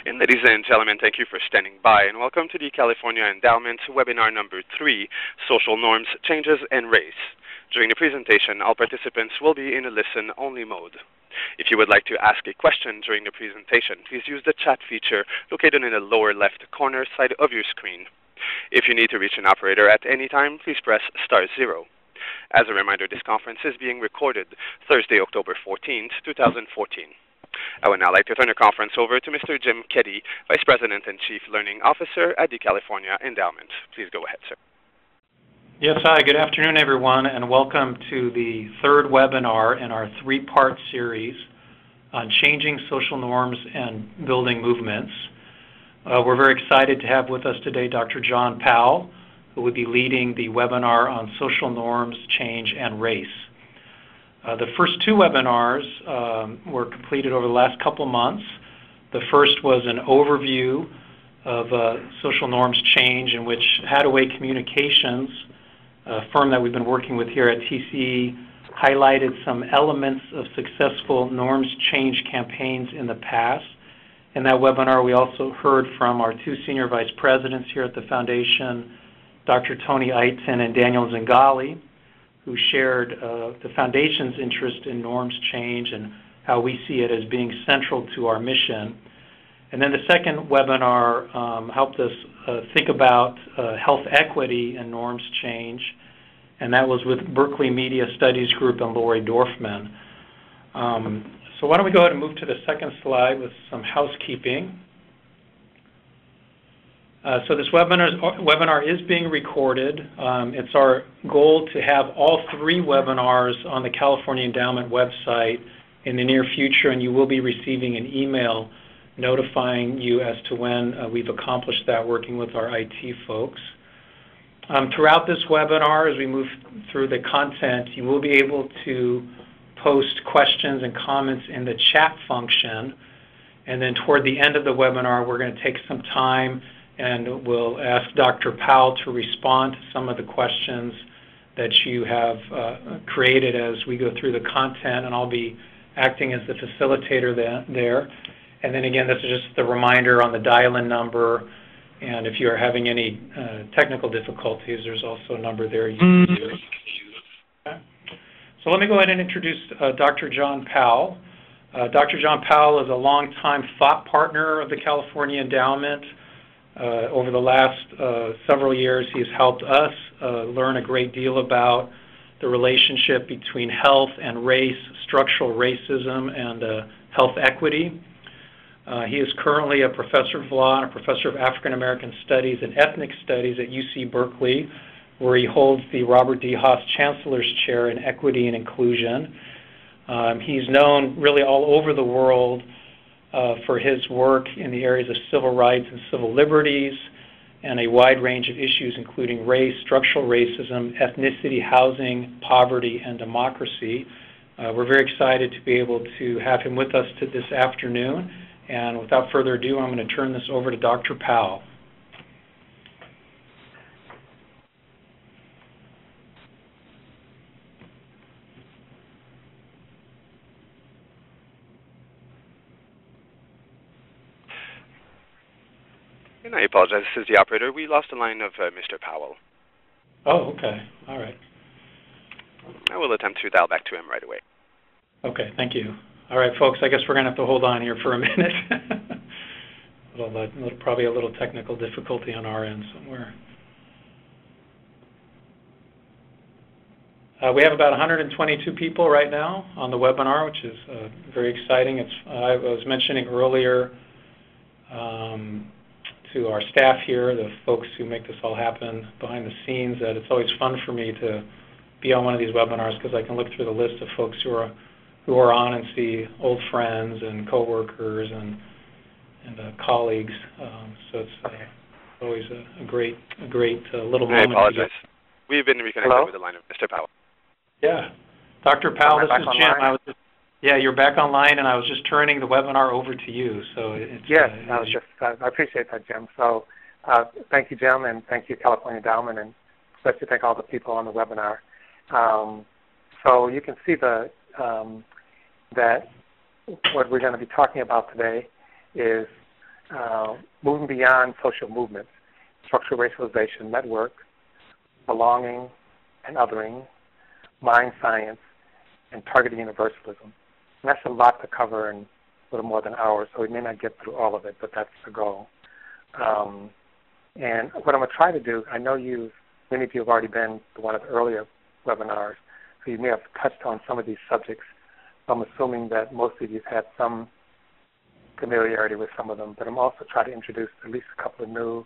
And ladies and gentlemen, thank you for standing by, and welcome to the California Endowment Webinar number 3, Social Norms, Changes, and Race. During the presentation, all participants will be in a listen-only mode. If you would like to ask a question during the presentation, please use the chat feature located in the lower left corner side of your screen. If you need to reach an operator at any time, please press *0. As a reminder, this conference is being recorded Thursday, October 14th, 2014. I would now like to turn the conference over to Mr. Jim Keddy, Vice President and Chief Learning Officer at the California Endowment. Please go ahead, sir. Yes, hi. Good afternoon, everyone, and welcome to the third webinar in our three-part series on changing social norms and building movements. We're very excited to have with us today Dr. John Powell, who will be leading the webinar on social norms, change, and race. The first two webinars were completed over the last couple months. The first was an overview of social norms change, in which Hadaway Communications, a firm that we've been working with here at TCE, highlighted some elements of successful norms change campaigns in the past. In that webinar, we also heard from our two senior vice presidents here at the Foundation, Dr. Tony Aiton and Daniel Zingali, who shared the Foundation's interest in norms change and how we see it as being central to our mission. And then the second webinar helped us think about health equity and norms change, and that was with Berkeley Media Studies Group and Lori Dorfman. So why don't we go ahead and move to the second slide with some housekeeping. So this webinar is being recorded. It's our goal to have all three webinars on the California Endowment website in the near future, and you will be receiving an email notifying you as to when we've accomplished that, working with our IT folks. Throughout this webinar, as we move through the content, you will be able to post questions and comments in the chat function, and then toward the end of the webinar, we're going to take some time and we'll ask Dr. Powell to respond to some of the questions that you have created as we go through the content, and I'll be acting as the facilitator there. And then again, this is just the reminder on the dial-in number, and if you are having any technical difficulties, there's also a number there you can use. Okay. So let me go ahead and introduce Dr. John Powell. Dr. John Powell is a longtime thought partner of the California Endowment. Over the last several years, he's helped us learn a great deal about the relationship between health and race, structural racism, and health equity. He is currently a professor of law and a professor of African American Studies and Ethnic Studies at UC Berkeley, where he holds the Robert D. Haas Chancellor's Chair in Equity and Inclusion. He's known really all over the world for his work in the areas of civil rights and civil liberties and a wide range of issues including race, structural racism, ethnicity, housing, poverty, and democracy. We're very excited to be able to have him with us this afternoon, and without further ado, I'm going to turn this over to Dr. Powell. And I apologize, this is the operator. We lost the line of Mr. Powell. Oh, okay. All right. I will attempt to dial back to him right away. Okay, thank you. All right, folks, I guess we're going to have to hold on here for a minute. Probably a little technical difficulty on our end somewhere. We have about 122 people right now on the webinar, which is very exciting. I was mentioning earlier to our staff here, the folks who make this all happen behind the scenes, that it's always fun for me to be on one of these webinars because I can look through the list of folks who are on and see old friends and coworkers and colleagues. So it's always a great little moment. I apologize. We've been reconnected with the line of Mr. Powell. Yeah, Dr. Powell, this is Jim. Yeah, you're back online, and I was just turning the webinar over to you. So it's, yes, I appreciate that, Jim. So thank you, Jim, and thank you, California Endowment, and especially thank all the people on the webinar. So you can see that what we're going to be talking about today is moving beyond social movements, structural racialization, network, belonging and othering, mind science, and targeted universalism. And that's a lot to cover in a little more than an hour, so we may not get through all of it, but that's the goal. And what I'm going to try to do, I know many of you have already been to one of the earlier webinars, so you may have touched on some of these subjects. I'm assuming that most of you have had some familiarity with some of them, but I'm also trying to introduce at least a couple of new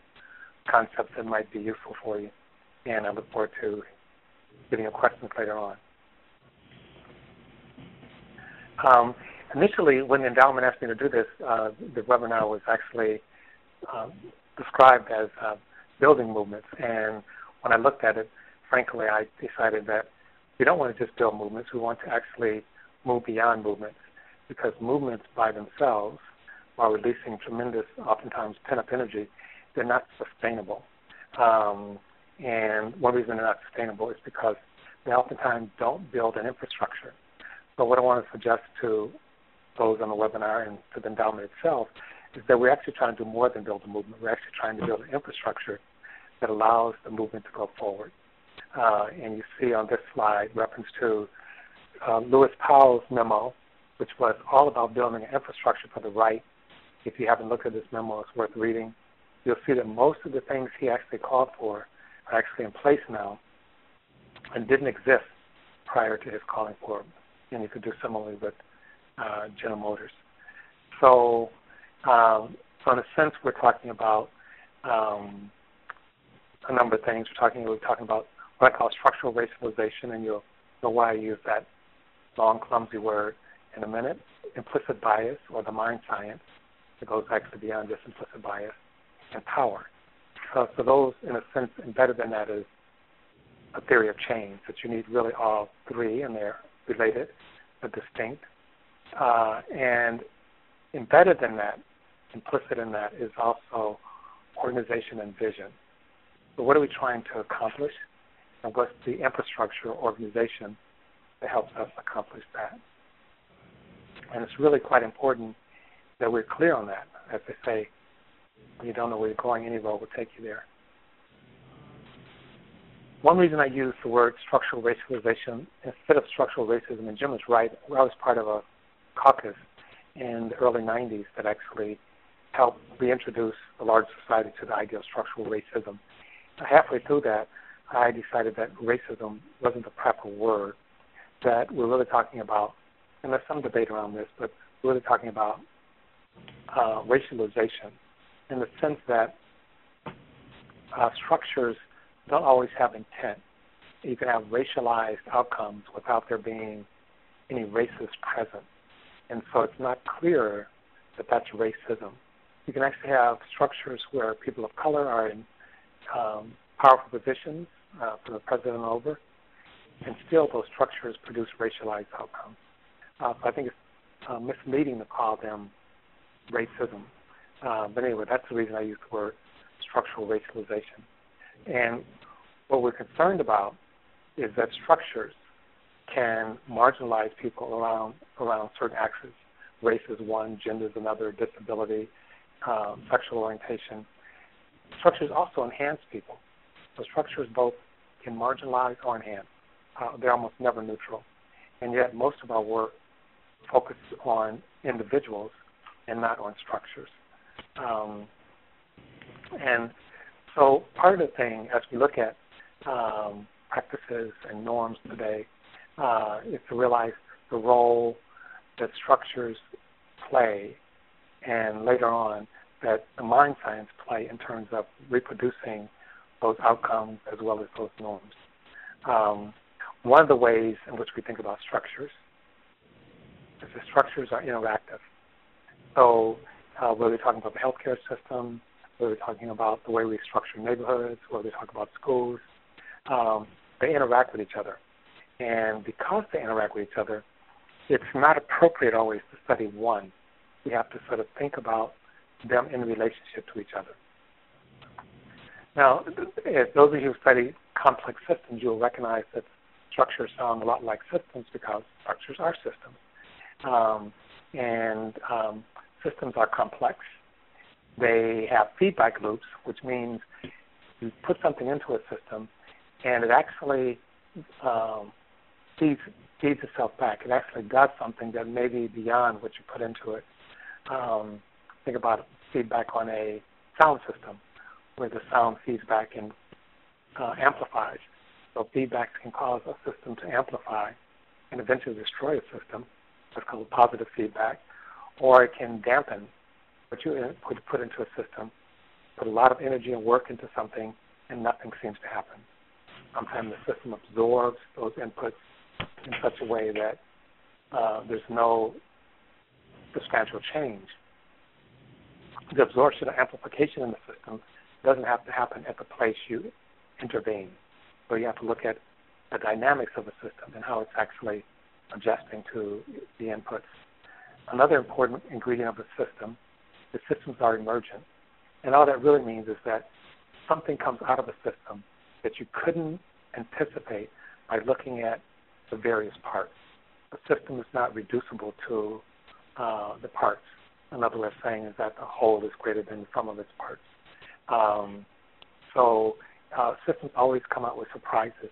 concepts that might be useful for you. And I look forward to getting your questions later on. Initially, when the endowment asked me to do this, the webinar was actually described as building movements. And when I looked at it, frankly, I decided that we don't want to just build movements. We want to actually move beyond movements, because movements by themselves, while releasing tremendous, oftentimes pent-up energy, they're not sustainable. And one reason they're not sustainable is because they oftentimes don't build an infrastructure. So what I want to suggest to those on the webinar and to the endowment itself is that we're actually trying to do more than build a movement. We're actually trying to build an infrastructure that allows the movement to go forward. And you see on this slide reference to Lewis Powell's memo, which was all about building an infrastructure for the right. If you haven't looked at this memo, it's worth reading. You'll see that most of the things he actually called for are actually in place now and didn't exist prior to his calling for it. And you could do similarly with General Motors. So in a sense, we're talking about a number of things. We're talking about what I call structural racialization, and you'll know why I use that long, clumsy word in a minute. Implicit bias, or the mind science. It goes actually beyond just implicit bias. And power. So those, in a sense, embedded in that is a theory of change, that you need really all three, and they're related, but distinct. And embedded in that, implicit in that, is also organization and vision. So what are we trying to accomplish? And what's the infrastructure or organization that helps us accomplish that? And it's really quite important that we're clear on that. As they say, when you don't know where you're going, any road will take you there. One reason I use the word structural racialization instead of structural racism, and Jim is right, I was part of a caucus in the early 90s that actually helped reintroduce the large society to the idea of structural racism. Halfway through that, I decided that racism wasn't the proper word, that we're really talking about, and there's some debate around this, but we're really talking about racialization in the sense that structures don't always have intent. You can have racialized outcomes without there being any racist present. And so it's not clear that that's racism. You can actually have structures where people of color are in powerful positions, from the president over, and still those structures produce racialized outcomes. So I think it's misleading to call them racism. But anyway, that's the reason I use the word structural racialization. And what we're concerned about is that structures can marginalize people around certain axes. Race is one, gender is another, disability, sexual orientation. Structures also enhance people. So structures both can marginalize or enhance. They're almost never neutral. And yet most of our work focuses on individuals and not on structures. And so part of the thing, as we look at practices and norms today, is to realize the role that structures play, and later on that the mind science play in terms of reproducing those outcomes as well as those norms. One of the ways in which we think about structures is that structures are interactive. So whether we're talking about the healthcare system, whether we're talking about the way we structure neighborhoods, whether we talk about schools, they interact with each other. And because they interact with each other, it's not appropriate always to study one. We have to sort of think about them in relationship to each other. Now, if those of you who study complex systems, you'll recognize that structures sound a lot like systems because structures are systems. And systems are complex. They have feedback loops, which means you put something into a system, and it actually feeds itself back. It actually does something that may be beyond what you put into it. Think about feedback on a sound system, where the sound feeds back and amplifies. So feedback can cause a system to amplify and eventually destroy a system. That's called positive feedback. Or it can dampen what you put into a system, put a lot of energy and work into something, and nothing seems to happen. Sometimes the system absorbs those inputs in such a way that there's no substantial change. The absorption or amplification in the system doesn't have to happen at the place you intervene. So you have to look at the dynamics of the system and how it's actually adjusting to the inputs. Another important ingredient of the system is systems are emergent. And all that really means is that something comes out of a system that you couldn't anticipate by looking at the various parts. The system is not reducible to the parts. Another way of saying is that the whole is greater than the sum of its parts. So systems always come out with surprises.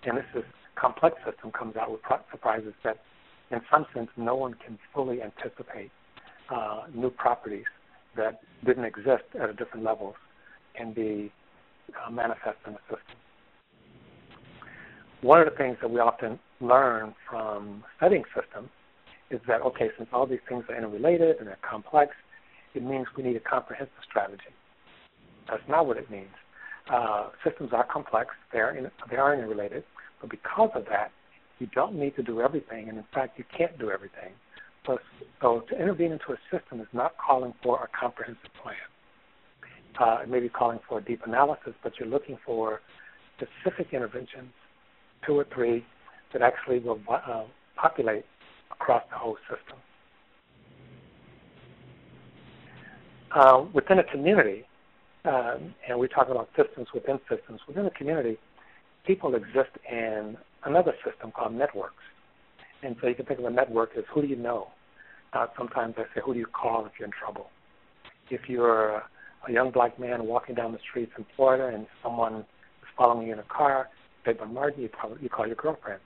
And this complex system comes out with surprises that, in some sense, no one can fully anticipate. New properties that didn't exist at different levels can be manifest in the system. One of the things that we often learn from studying systems is that, okay, since all these things are interrelated and they're complex, it means we need a comprehensive strategy. That's not what it means. Systems are complex, they are interrelated, but because of that, you don't need to do everything, and in fact, you can't do everything. So to intervene into a system is not calling for a comprehensive plan. It may be calling for a deep analysis, but you're looking for specific interventions, 2 or 3, that actually will populate across the whole system. Within a community, and we talk about systems, within a community, people exist in another system called networks. And so you can think of a network as who do you know? Sometimes I say, who do you call if you're in trouble? If you're a young black man walking down the streets in Florida and someone is following you in a car, they bombard you, you call your girlfriend.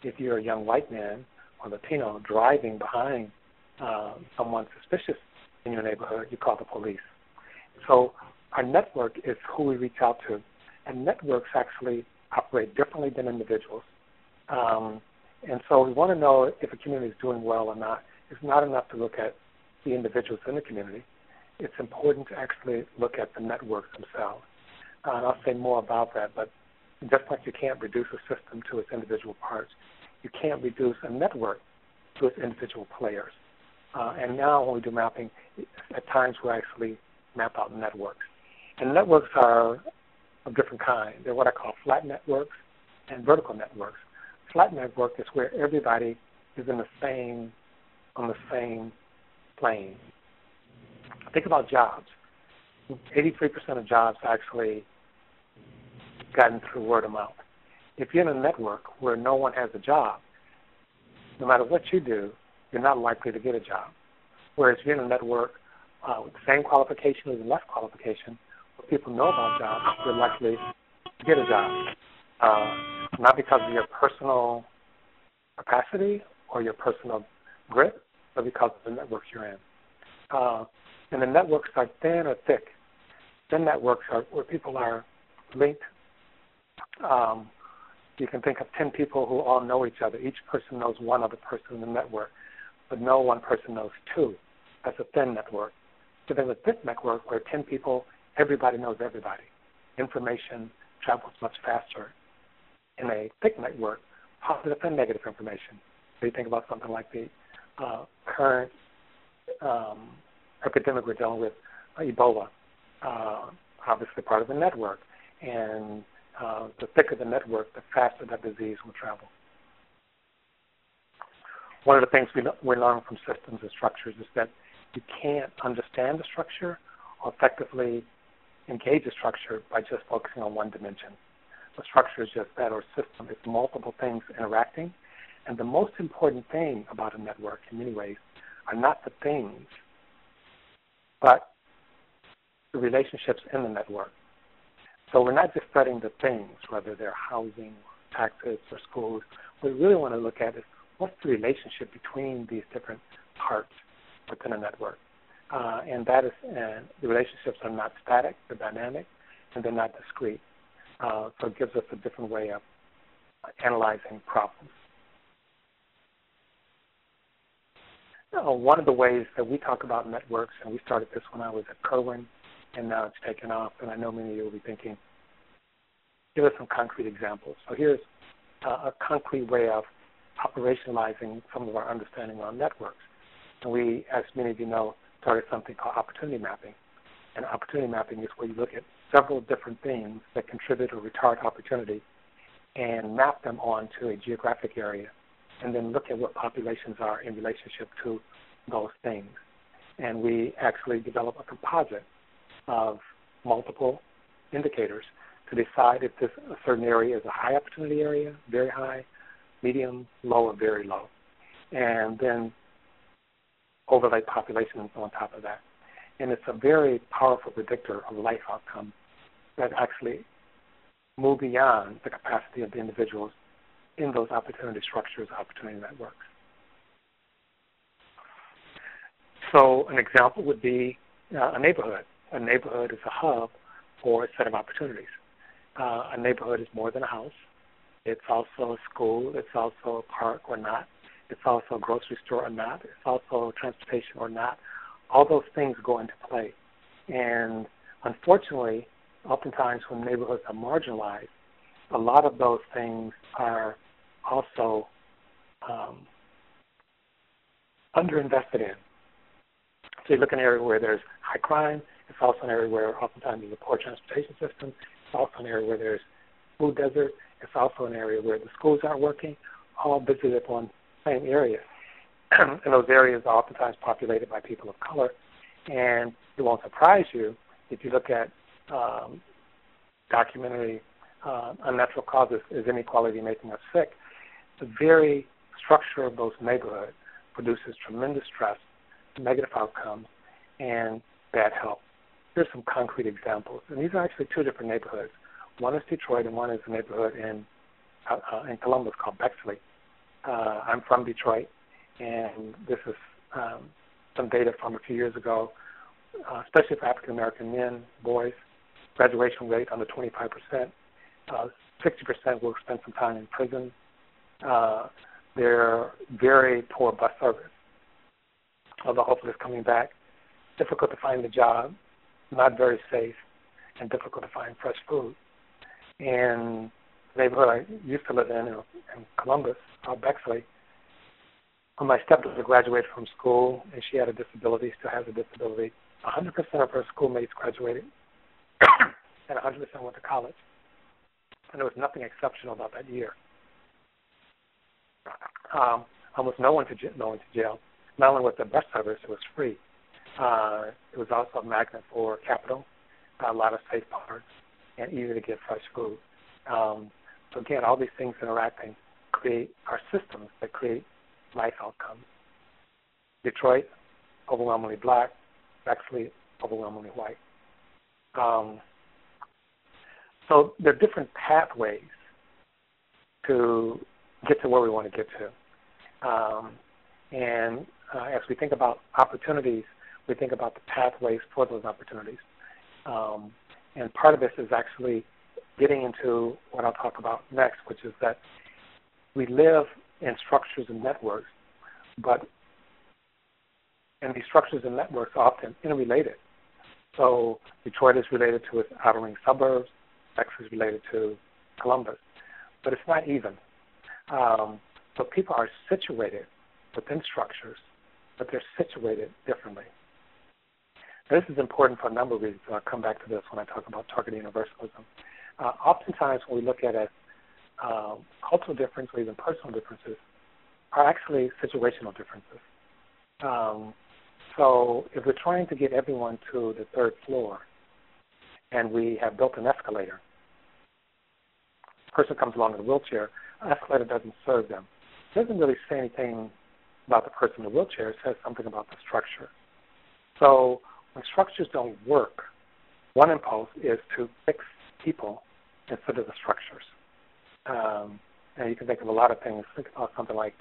If you're a young white man or Latino driving behind someone suspicious in your neighborhood, you call the police. So our network is who we reach out to. And networks actually operate differently than individuals. And so we want to know if a community is doing well or not. It's not enough to look at the individuals in the community. It's important to actually look at the networks themselves. And I'll say more about that, but just like you can't reduce a system to its individual parts, you can't reduce a network to its individual players. And now when we do mapping, at times we actually map out networks. And networks are of different kinds. They're what I call flat networks and vertical networks. Flat network is where everybody is on the same plane. Think about jobs. 83% of jobs are actually gotten through word of mouth. If you're in a network where no one has a job, no matter what you do, you're not likely to get a job. Whereas if you're in a network with the same qualification or less qualification, where people know about jobs, you're likely to get a job. Not because of your personal capacity or your personal grit, but because of the networks you're in. And the networks are thin or thick. Thin networks are where people are linked. You can think of 10 people who all know each other. Each person knows one other person in the network, but no one person knows 2. That's a thin network. So there's a thick network where 10 people, everybody knows everybody. Information travels much faster in a thick network, positive and negative information. So you think about something like the current epidemic we're dealing with, Ebola, obviously part of the network. And the thicker the network, the faster that disease will travel. One of the things we learn from systems and structures is that you can't understand the structure or effectively engage the structure by just focusing on one dimension. The structure is just that, or system. It's multiple things interacting. And the most important thing about a network, in many ways, are not the things, but the relationships in the network. So we're not just studying the things, whether they're housing, taxes, or schools. What we really want to look at is what's the relationship between these different parts within a network. And the relationships are not static, they're dynamic, and they're not discrete. So it gives us a different way of analyzing problems. One of the ways that we talk about networks, and we started this when I was at Kerwin, and now it's taken off, and I know many of you will be thinking, give us some concrete examples. So here's a concrete way of operationalizing some of our understanding on networks. And we, as many of you know, started something called opportunity mapping. And opportunity mapping is where you look at several different things that contribute or retard opportunity and map them onto a geographic area, and then look at what populations are in relationship to those things. And we actually develop a composite of multiple indicators to decide if a certain area is a high opportunity area, very high, medium, low, or very low. And then overlay populations on top of that. And it's a very powerful predictor of life outcomes that actually move beyond the capacity of the individuals in those opportunity structures, opportunity networks. So an example would be a neighborhood. A neighborhood is a hub for a set of opportunities. A neighborhood is more than a house. It's also a school. It's also a park or not. It's also a grocery store or not. It's also transportation or not. All those things go into play. And unfortunately, oftentimes when neighborhoods are marginalized, a lot of those things are also underinvested in. So you look in an area where there's high crime. It's also an area where oftentimes there's a poor transportation system. It's also an area where there's food desert. It's also an area where the schools aren't working, all visited upon the same area. And those areas are oftentimes populated by people of color. And it won't surprise you if you look at documentary unnatural causes, is inequality making us sick? The very structure of those neighborhoods produces tremendous stress, negative outcomes, and bad health. Here's some concrete examples. And these are actually two different neighborhoods. One is Detroit, and one is a neighborhood in Columbus called Berkeley. I'm from Detroit, and this is some data from a few years ago, especially for African-American men, boys. Graduation rate under 25%. 60% will spend some time in prison. They're very poor bus service, although hopefully it's coming back. Difficult to find a job, not very safe, and difficult to find fresh food. And the neighborhood I used to live in Columbus, Bexley, when my stepdaughter graduated from school and she had a disability, still has a disability, 100% of her schoolmates graduated and 100% went to college. And there was nothing exceptional about that year. Almost no one went to jail. Not only was the bus service, it was free. It was also a magnet for capital, a lot of safe parks, and easy to get fresh food. So again, all these things interacting create our systems that create life outcomes. Detroit, overwhelmingly black. Bexley, overwhelmingly white. So there are different pathways to get to where we want to get to. And as we think about opportunities, we think about the pathways for those opportunities. And part of this is actually getting into what I'll talk about next, which is that we live in structures and networks, and these structures and networks are often interrelated. So Detroit is related to its outer ring suburbs, Texas is related to Columbus, but it's not even. So people are situated within structures, but they're situated differently. This is important for a number of reasons. I'll come back to this when I talk about targeted universalism. Oftentimes when we look at it, cultural difference or even personal differences are actually situational differences. So if we're trying to get everyone to the third floor and we have built an escalator, a person comes along in a wheelchair, an escalator doesn't serve them. It doesn't really say anything about the person in the wheelchair. It says something about the structure. So when structures don't work, one impulse is to fix people instead of the structures. And you can think of a lot of things. Think about something like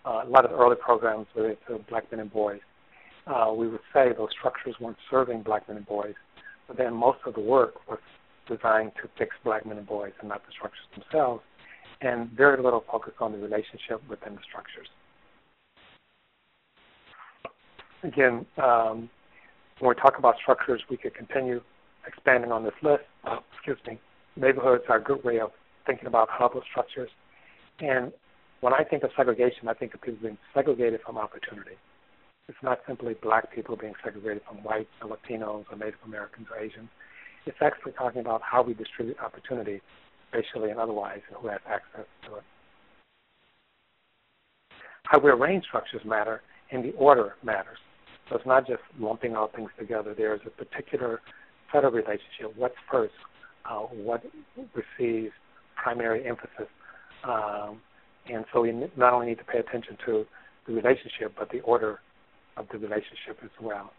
a lot of the early programs related to black men and boys. We would say those structures weren't serving black men and boys, but then most of the work was designed to fix black men and boys and not the structures themselves, and very little focus on the relationship within the structures. Again, when we talk about structures, we could continue expanding on this list. Excuse me. Neighborhoods are a good way of thinking about huddle structures. And when I think of segregation, I think of people being segregated from opportunity. It's not simply black people being segregated from whites or Latinos or Native Americans or Asians. It's actually talking about how we distribute opportunity, racially and otherwise, and who has access to it. How we arrange structures matter, and the order matters. So it's not just lumping all things together. There's a particular set of relationship. What's first? What receives primary emphasis? And so we not only need to pay attention to the relationship, but the order of the relationship as well.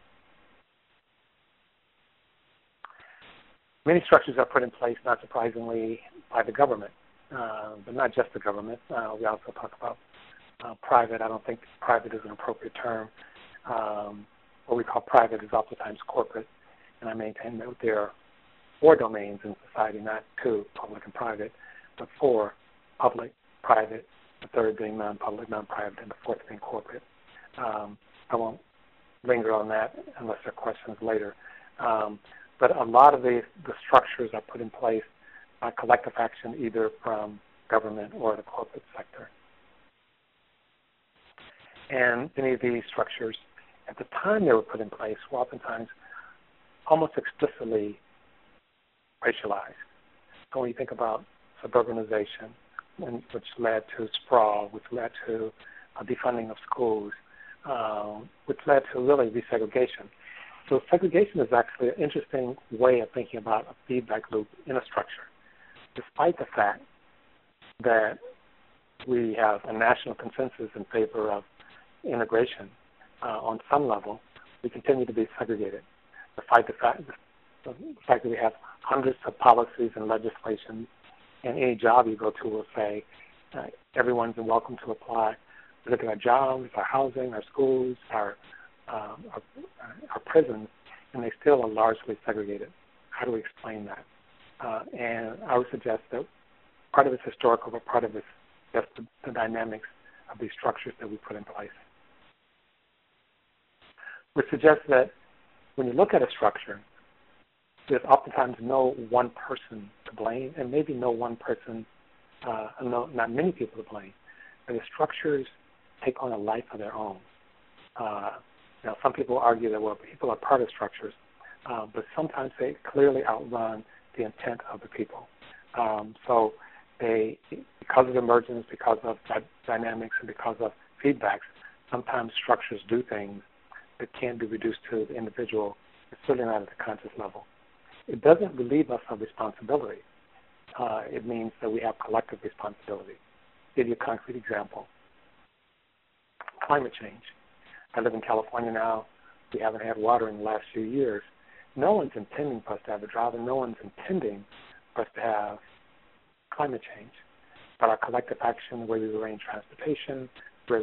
Many structures are put in place, not surprisingly, by the government, but not just the government. We also talk about private. I don't think private is an appropriate term. What we call private is oftentimes corporate, and I maintain that there are 4 domains in society, not 2, public and private, but 4, public, private, the 3rd being non-public, non-private, and the 4th being corporate. I won't linger on that unless there are questions later. But a lot of the structures are put in place by collective action, either from government or the corporate sector. And many of these structures, at the time they were put in place, were oftentimes almost explicitly racialized. So when you think about suburbanization, which led to sprawl, which led to defunding of schools, which led to really desegregation. So segregation is actually an interesting way of thinking about a feedback loop in a structure. Despite the fact that we have a national consensus in favor of integration on some level, we continue to be segregated. Despite the fact that we have hundreds of policies and legislation, and any job you go to will say everyone's welcome to apply. We look at our jobs, our housing, our schools, our prisons, and they still are largely segregated. How do we explain that? And I would suggest that part of it's historical, but part of it's just the dynamics of these structures that we put in place. We suggest that when you look at a structure, there's oftentimes no one person to blame, and maybe no one person, not many people to blame, but the structures take on a life of their own. Now, some people argue that, well, people are part of structures, but sometimes they clearly outrun the intent of the people. So they, because of emergence, because of dynamics, and because of feedbacks, sometimes structures do things that can't be reduced to the individual, certainly not at the conscious level. It doesn't relieve us of responsibility. It means that we have collective responsibility. I'll give you a concrete example. Climate change. I live in California now. We haven't had water in the last few years. No one's intending for us to have a drought, and no one's intending for us to have climate change. But our collective action, the way we arrange transportation, the way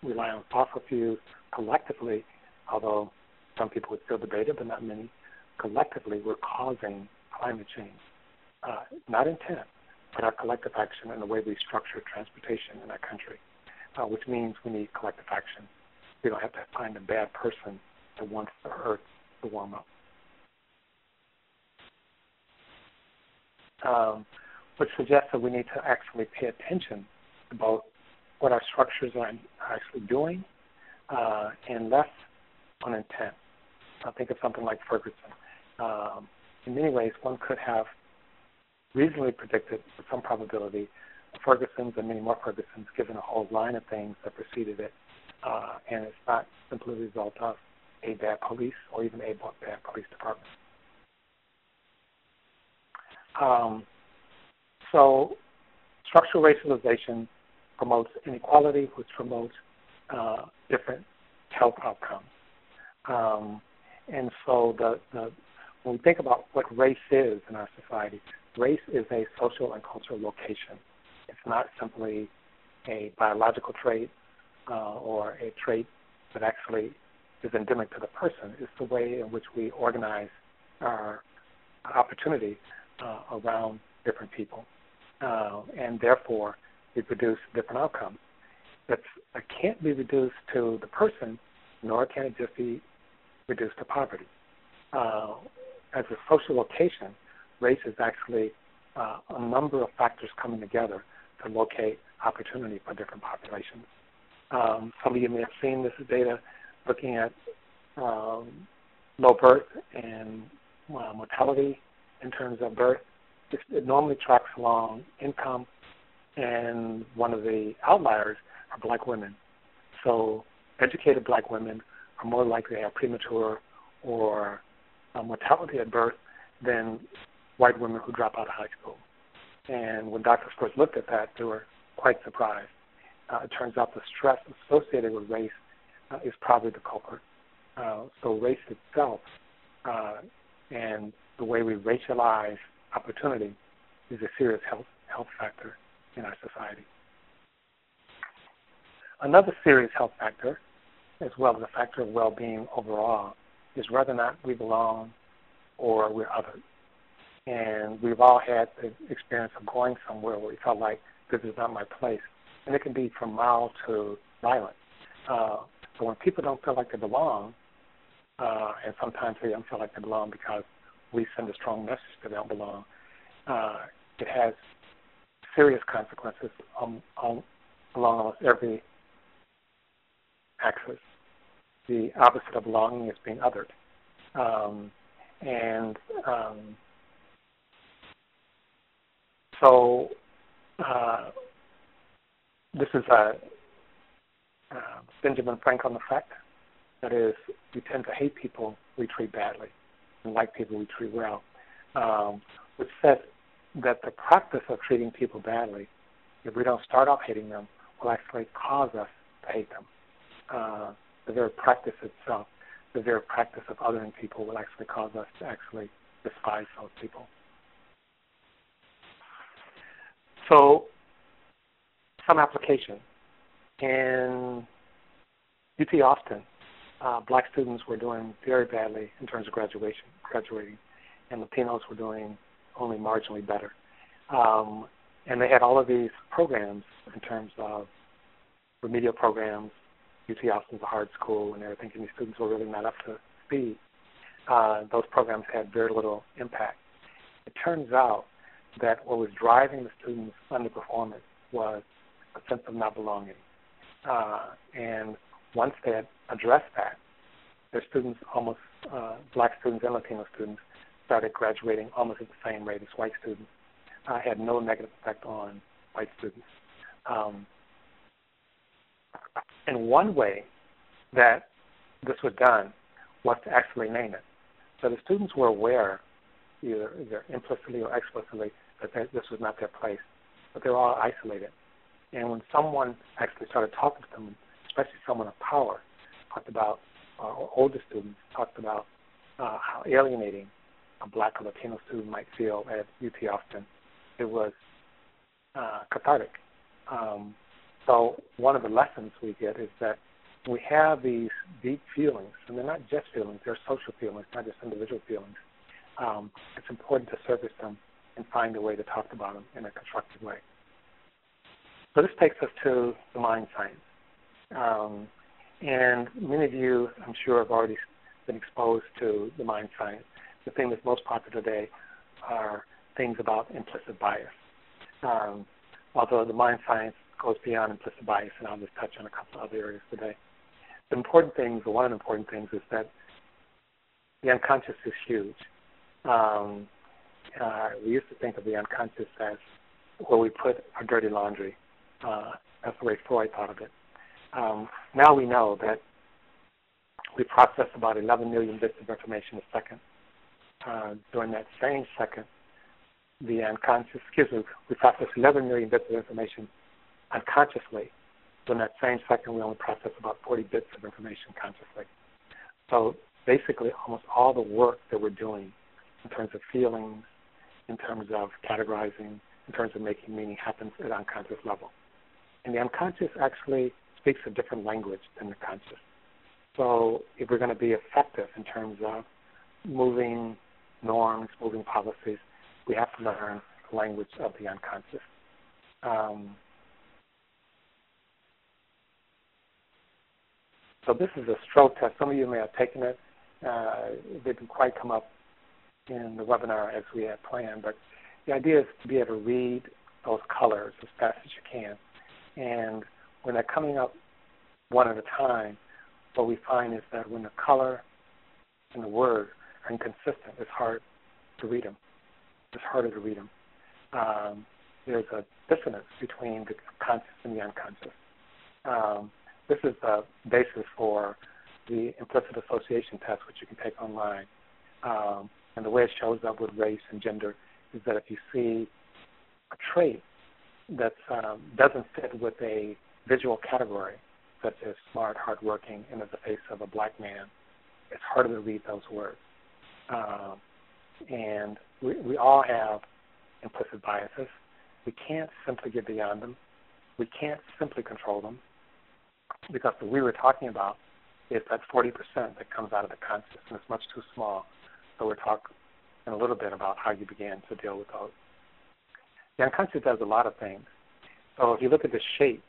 we rely on fossil fuels, collectively, although some people would still debate it, but not many, collectively we're causing climate change. Not intent, but our collective action and the way we structure transportation in our country, which means we need collective action. We don't have to find a bad person that wants the earth to warm up. Which suggests that we need to actually pay attention to both what our structures are actually doing and less on intent. Think of something like Ferguson. In many ways, one could have reasonably predicted with some probability Ferguson's and many more Fergusons, given a whole line of things that preceded it. And it's not simply a result of a bad police or even a bad police department. So structural racialization promotes inequality, which promotes different health outcomes. And so when we think about what race is in our society, race is a social and cultural location. It's not simply a biological trait or a trait that actually is endemic to the person. It's the way in which we organize our opportunity around different people, and therefore we produce different outcomes. It can't be reduced to the person, nor can it just be reduced to poverty. As a social location, race is actually a number of factors coming together to locate opportunity for different populations. Some of you may have seen this data looking at low birth and mortality in terms of birth. It normally tracks along income, and one of the outliers are black women. So educated black women are more likely to have premature or mortality at birth than white women who drop out of high school. And when doctors first looked at that, they were quite surprised. It turns out the stress associated with race is probably the culprit. So race itself and the way we racialize opportunity is a serious health factor in our society. Another serious health factor, as well as a factor of well-being overall, is whether or not we belong or we're othered. And we've all had the experience of going somewhere where we felt like this is not my place. And it can be from mild to violent. So when people don't feel like they belong, and sometimes they don't feel like they belong because we send a strong message that they don't belong, it has serious consequences along almost every axis. The opposite of belonging is being othered. So this is a Benjamin Franklin effect. That is, we tend to hate people we treat badly and like people we treat well, which says that the practice of treating people badly, if we don't start off hating them, will actually cause us to hate them. The very practice itself, the very practice of othering people will actually cause us to actually despise those people. So, some application. In UT Austin, black students were doing very badly in terms of graduating, and Latinos were doing only marginally better. And they had all of these programs in terms of remedial programs. UT Austin's a hard school, and they were thinking these students were really not up to speed. Those programs had very little impact. It turns out that what was driving the students' underperformance was a sense of not belonging. And once they had addressed that, their students, almost black students and Latino students, started graduating almost at the same rate as white students. Had no negative effect on white students. And one way that this was done was to actually name it. So the students were aware, either implicitly or explicitly, that this was not their place, but they were all isolated. And when someone actually started talking to them, especially someone of power, talked about, or older students, talked about how alienating a black or Latino student might feel at UT Austin, it was cathartic. So one of the lessons we get is that we have these deep feelings, and they're not just feelings, they're social feelings, not just individual feelings. It's important to surface them and find a way to talk about them in a constructive way. So this takes us to the mind science. And many of you, I'm sure, have already been exposed to the mind science. The thing that's most popular today are things about implicit bias. Although the mind science goes beyond implicit bias, and I'll just touch on a couple other areas today. The important things, or one of the important things, is that the unconscious is huge. We used to think of the unconscious as where we put our dirty laundry. That's the way Freud thought of it. Now we know that we process about 11 million bits of information a second. During that same second, the unconscious, we process 11 million bits of information unconsciously. So in that same second, we only process about 40 bits of information consciously. So basically, almost all the work that we're doing terms of feelings, in terms of categorizing, in terms of making meaning happen at unconscious level. And the unconscious actually speaks a different language than the conscious. So if we're going to be effective in terms of moving norms, moving policies, we have to learn the language of the unconscious. So this is a stroke test. Some of you may have taken it. It didn't quite come up in the webinar as we had planned, but the idea is to be able to read those colors as fast as you can. And when they're coming up one at a time, what we find is that when the color and the word are inconsistent, it's hard to read them. It's harder to read them. There's a dissonance between the conscious and the unconscious. This is the basis for the implicit association test, which you can take online. And the way it shows up with race and gender is that if you see a trait that doesn't fit with a visual category, such as smart, hardworking, and in the face of a black man, it's harder to read those words. And we all have implicit biases. We can't simply get beyond them. We can't simply control them, because what we were talking about is that 40% that comes out of the conscious, and it's much too small. So we'll talk in a little bit about how you begin to deal with those. The unconscious does a lot of things. So if you look at the shape,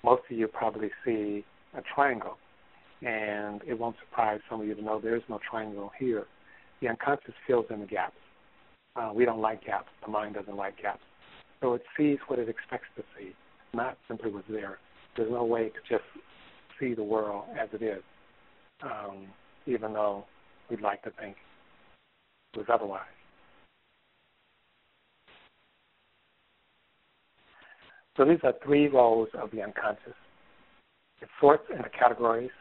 most of you probably see a triangle, and it won't surprise some of you to know there is no triangle here. The unconscious fills in the gaps. We don't like gaps. The mind doesn't like gaps. So it sees what it expects to see, not simply what's there. There's no way to just see the world as it is, even though we'd like to think it was otherwise. So these are three roles of the unconscious. It sorts into categories,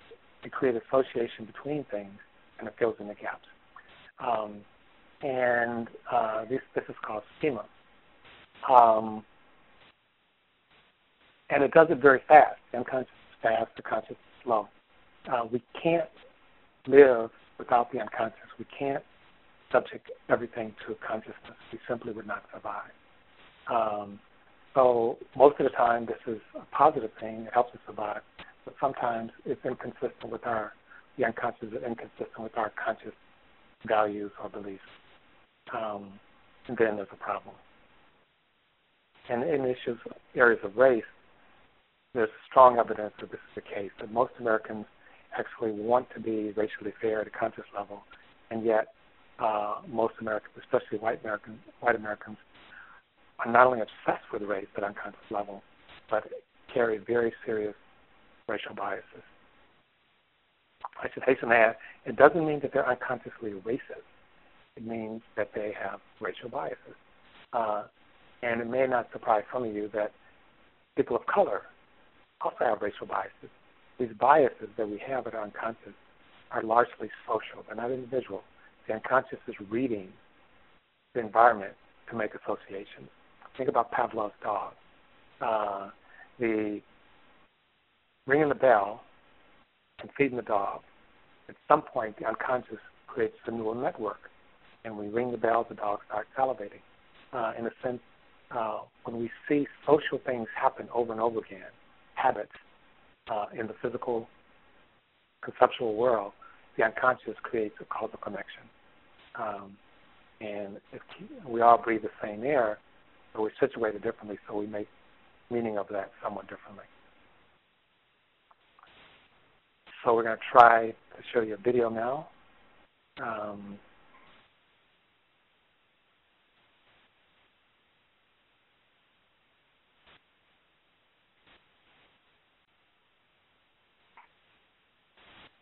it creates association between things, and it fills in the gaps. This is called schema. And it does it very fast. The unconscious is fast, the conscious is slow. We can't live without the unconscious. We can't subject everything to consciousness. We simply would not survive. So most of the time, this is a positive thing. It helps us survive. But sometimes it's inconsistent with the unconscious is inconsistent with our conscious values or beliefs. And then there's a problem. And in areas of race, there's strong evidence that this is the case, that most Americans actually want to be racially fair at a conscious level, and yet most Americans, especially white Americans, are not only obsessed with race at unconscious level, but carry very serious racial biases. I should hasten to add, it doesn't mean that they're unconsciously racist. It means that they have racial biases. And it may not surprise some of you that people of color also have racial biases. These biases that we have at our unconscious are largely social. They're not individual. The unconscious is reading the environment to make associations. Think about Pavlov's dog. The ringing the bell and feeding the dog. At some point, the unconscious creates a neural network. And when we ring the bell, the dog starts salivating. In a sense, when we see social things happen over and over again, habits in the physical, conceptual world, the unconscious creates a causal connection. And we all breathe the same air, but we're situated differently, so we make meaning of that somewhat differently. So we're going to try to show you a video now.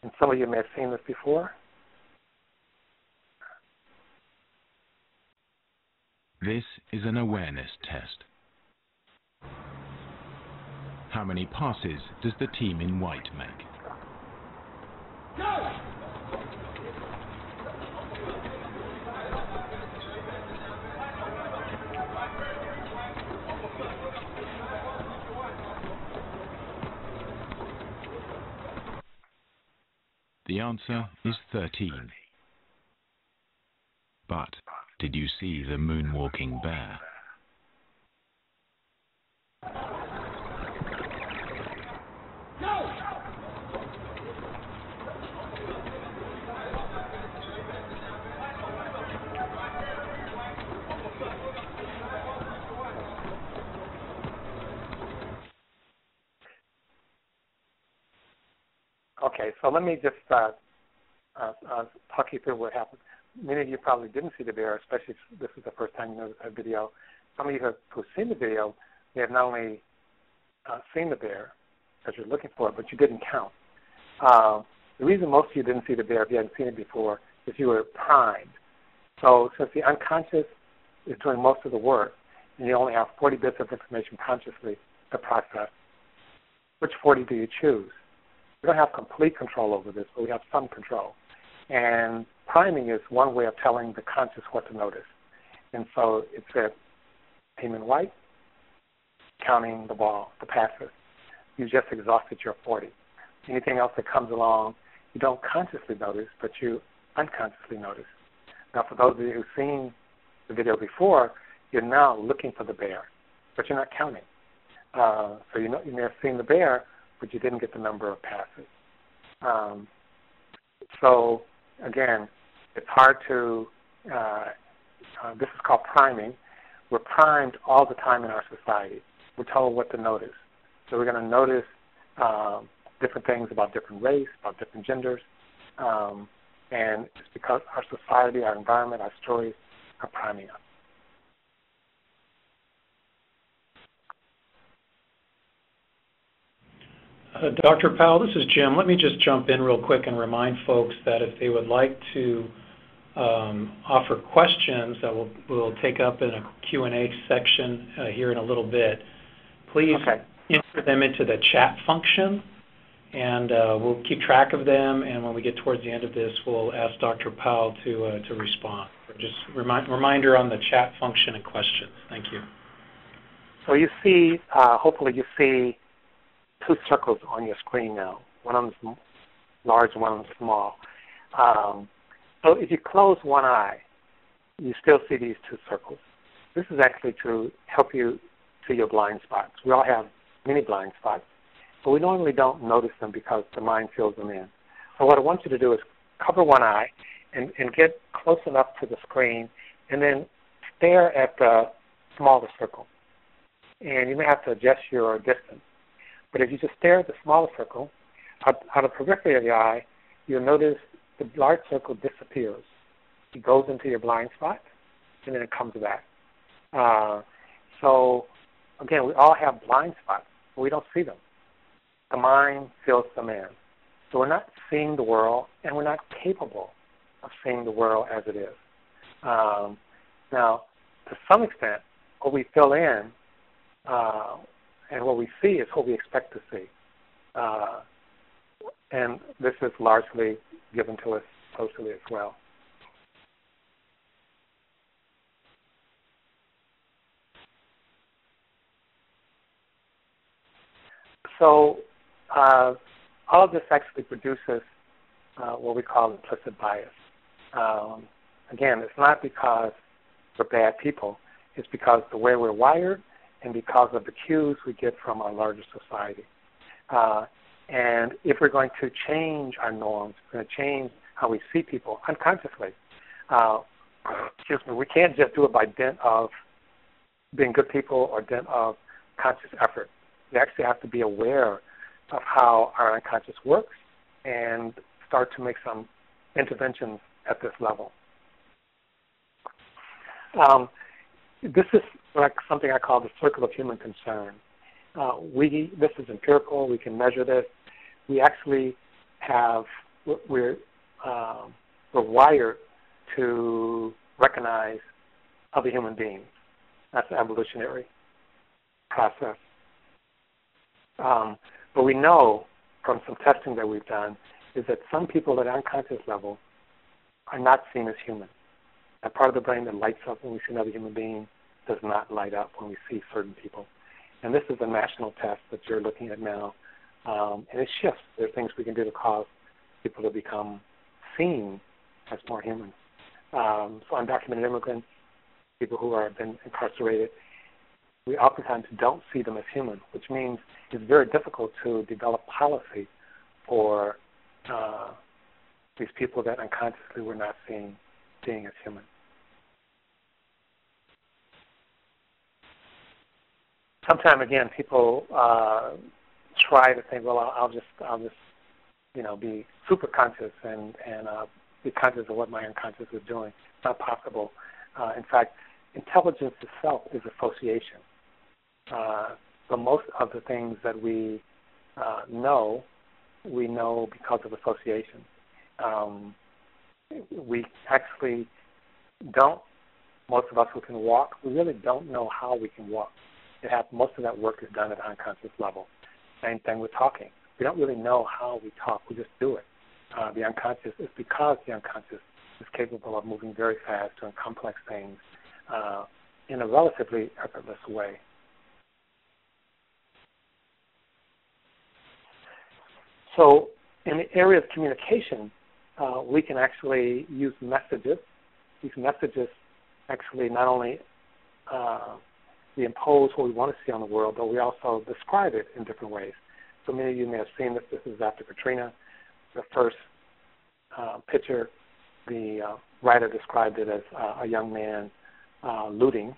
And some of you may have seen this before. This is an awareness test. How many passes does the team in white make? Go! The answer is 13. But did you see the moonwalking bear? Okay, so let me just talk you through what happened. Many of you probably didn't see the bear, especially if this is the first time you know a video. Some of you who've seen the video, they have not only seen the bear, because you're looking for it, but you didn't count. The reason most of you didn't see the bear, if you hadn't seen it before, is you were primed. So since the unconscious is doing most of the work, and you only have 40 bits of information consciously to process, which 40 do you choose? We don't have complete control over this, but we have some control. And priming is one way of telling the conscious what to notice. And so it said, team in white, counting the ball, the passes. You just exhausted your 40. Anything else that comes along, you don't consciously notice, but you unconsciously notice. Now, for those of you who've seen the video before, you're now looking for the bear, but you're not counting. So you may have seen the bear, but you didn't get the number of passes. So, again, it's hard to, this is called priming. We're primed all the time in our society. We're told what to notice. So we're going to notice different things about different race, about different genders, and it's because our society, our environment, our stories are priming us. Dr. Powell, this is Jim. Let me just jump in real quick and remind folks that if they would like to offer questions that we'll take up in a Q&A section here in a little bit, please enter them into the chat function, and we'll keep track of them, and when we get towards the end of this, we'll ask Dr. Powell to respond. Just reminder on the chat function and questions. Thank you. So you see, hopefully you see two circles on your screen now. One of them is large, one of them is small. So if you close one eye, you still see these two circles. This is actually to help you see your blind spots. We all have many blind spots, but we normally don't notice them because the mind fills them in. So what I want you to do is cover one eye and get close enough to the screen and then stare at the smaller circle. And you may have to adjust your distance. But if you just stare at the smaller circle, out of the periphery of your eye, you'll notice the large circle disappears. It goes into your blind spot, and then it comes back. So, again, we all have blind spots, but we don't see them. The mind fills them in. So we're not seeing the world, and we're not capable of seeing the world as it is. Now, to some extent, what we fill in and what we see is what we expect to see. And this is largely given to us socially as well. So all of this actually produces what we call implicit bias. Again, it's not because we're bad people. It's because the way we're wired and because of the cues we get from our larger society. And if we're going to change our norms, we're going to change how we see people unconsciously, we can't just do it by dint of being good people or dint of conscious effort. We actually have to be aware of how our unconscious works and start to make some interventions at this level. This is like something I call the circle of human concern. This is empirical. We can measure this. We actually have, we're wired to recognize other human beings. That's an evolutionary process. But we know from some testing that we've done is that some people at unconscious level are not seen as human. That part of the brain that lights up when we see another human being does not light up when we see certain people. And this is a national test that you're looking at now. And it shifts. There are things we can do to cause people to become seen as more human. So undocumented immigrants, people who have been incarcerated, we oftentimes don't see them as human, which means it's very difficult to develop policy for these people that unconsciously we're not seeing as human. Sometimes, again, people try to think, well, I'll just be super conscious and be conscious of what my unconscious is doing. It's not possible. In fact, intelligence itself is association. So most of the things that we know because of association. We actually don't, most of us who can walk, we really don't know how we can walk. Most of that work is done at an unconscious level. Same thing with talking. We don't really know how we talk. We just do it. The unconscious is because the unconscious is capable of moving very fast, doing complex things in a relatively effortless way. So in the area of communication, we can actually use messages. These messages actually not only we impose what we want to see on the world, but we also describe it in different ways. So many of you may have seen this. This is after Katrina. The first picture, the writer described it as a young man looting,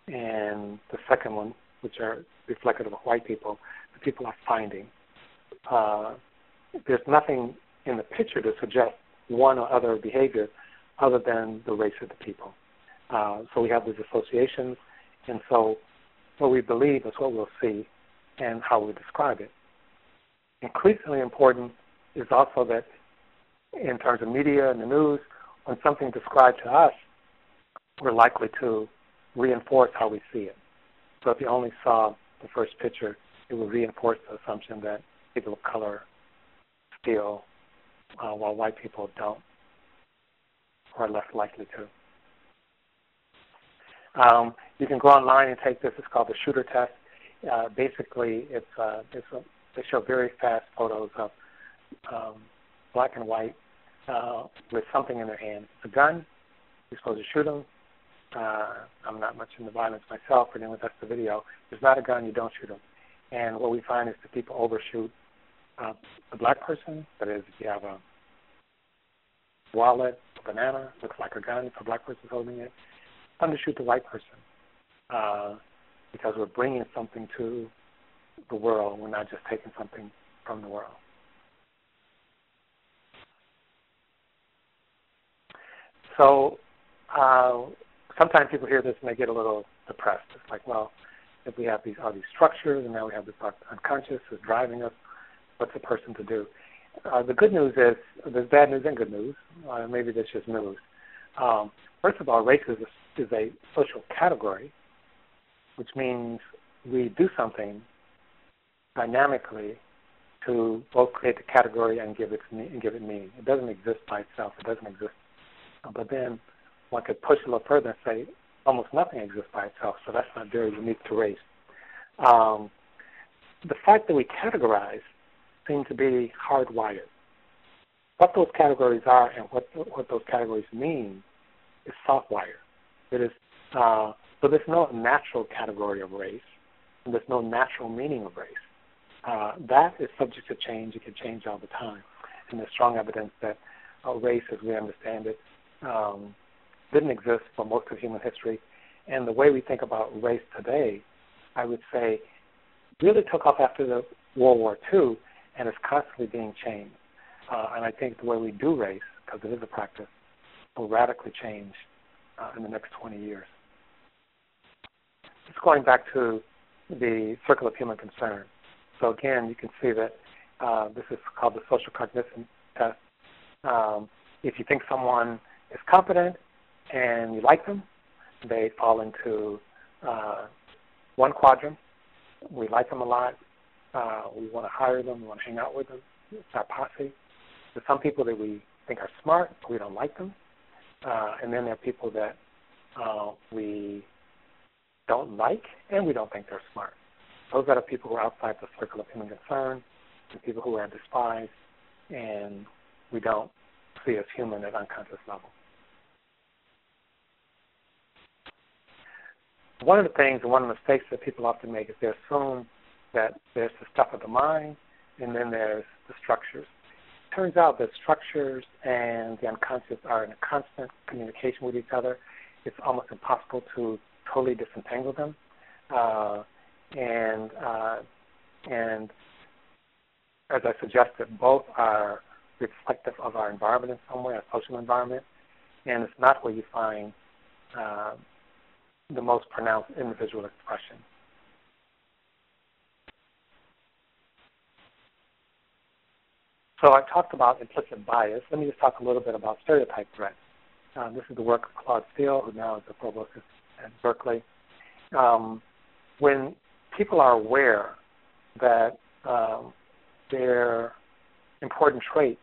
and the second one, which are reflective of white people, the people are finding. There's nothing in the picture to suggest one or other behavior other than the race of the people. So we have these associations, and so what we believe is what we'll see and how we describe it. Increasingly important is also that in terms of media and the news, when something described to us, we're likely to reinforce how we see it. So if you only saw the first picture, it would reinforce the assumption that people of color steal while white people don't, or are less likely to. You can go online and take this. It's called the shooter test. Basically, they show very fast photos of black and white with something in their hand. It's a gun. You're supposed to shoot them. I'm not much into violence myself, but anyway, that's the video. If there's not a gun, you don't shoot them. And what we find is that people overshoot the black person. That is, if you have a wallet, a banana, looks like a gun, if a black person's holding it, undershoot the white person because we're bringing something to the world. We're not just taking something from the world. So sometimes people hear this and they get a little depressed. It's like, well, if we have all these structures and now we have this unconscious is driving us, what's a person to do? The good news is there's bad news and good news. Maybe that's just news. First of all, race is a social category, which means we do something dynamically to both create the category and give it meaning. It doesn't exist by itself. It doesn't exist. But then one could push a little further and say almost nothing exists by itself, so that's not very unique to race. The fact that we categorize seems to be hardwired. What those categories are and what those categories mean is soft-wired. It is, so there's no natural category of race, and there's no natural meaning of race. That is subject to change. It can change all the time. And there's strong evidence that race, as we understand it, didn't exist for most of human history. And the way we think about race today, I would say, really took off after the World War II and is constantly being changed. And I think the way we do race, because it is a practice, will radically change in the next 20 years. Just going back to the circle of human concern. So again, you can see that this is called the social cognition test. If you think someone is competent and you like them, they fall into one quadrant. We like them a lot. We want to hire them. We want to hang out with them. It's our posse. There's some people that we think are smart, but we don't like them. And then there are people that we don't like and we don't think they're smart. Those are the people who are outside the circle of human concern, the people who are despised, and we don't see as human at unconscious level. One of the things, and one of the mistakes that people often make is they assume that there's the stuff of the mind, and then there's the structures. It turns out that structures and the unconscious are in a constant communication with each other. It's almost impossible to totally disentangle them. And as I suggested, both are reflective of our environment in some way, our social environment, and it's not where you find the most pronounced individual expression. So I talked about implicit bias. Let me just talk a little bit about stereotype threats. This is the work of Claude Steele, who now is the provost at Berkeley. When people are aware that their important trait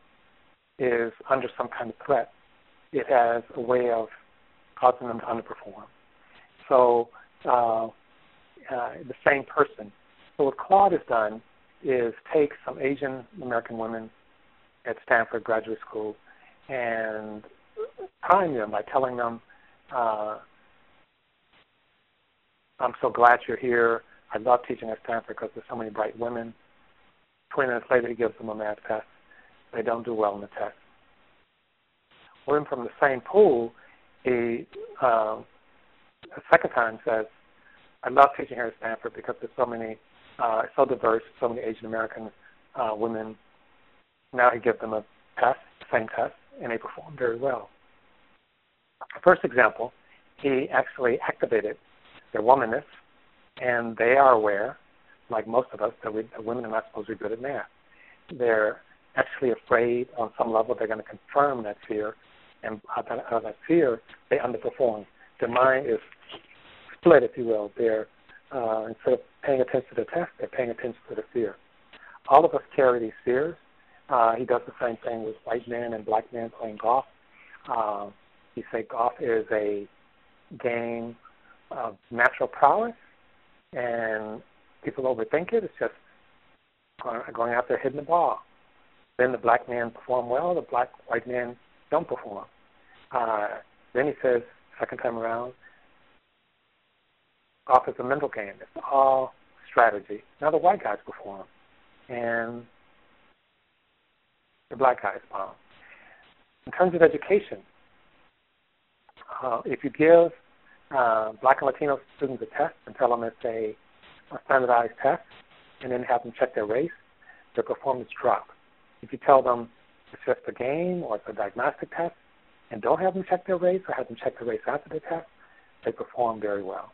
is under some kind of threat, it has a way of causing them to underperform. So the same person. So what Claude has done is take some Asian American women at Stanford Graduate School and prime them by telling them, I'm so glad you're here. I love teaching at Stanford because there's so many bright women. 20 minutes later, he gives them a math test. They don't do well in the test. Women from the same pool, he a second time says, I love teaching here at Stanford because there's so many, so diverse, so many Asian American women. Now he gives them a test, same test, and they perform very well. First example, he actually activated their womanness, and they are aware, like most of us, that women are not supposed to be good at math. They're actually afraid on some level they're going to confirm that fear, and out of that fear, they underperform. Their mind is split, if you will. They're, instead of paying attention to the test, they're paying attention to the fear. All of us carry these fears. He does the same thing with white men and black men playing golf. He said golf is a game of natural prowess, and people overthink it. It's just going out there hitting the ball. Then the black men perform well, the white men don't perform. Then he says, second time around, golf is a mental game. It's all strategy. Now the white guys perform, and the black guys bomb. In terms of education, if you give black and Latino students a test and tell them it's a standardized test and then have them check their race, their performance drop. If you tell them it's just a game or it's a diagnostic test and don't have them check their race or have them check the race after the test, they perform very well.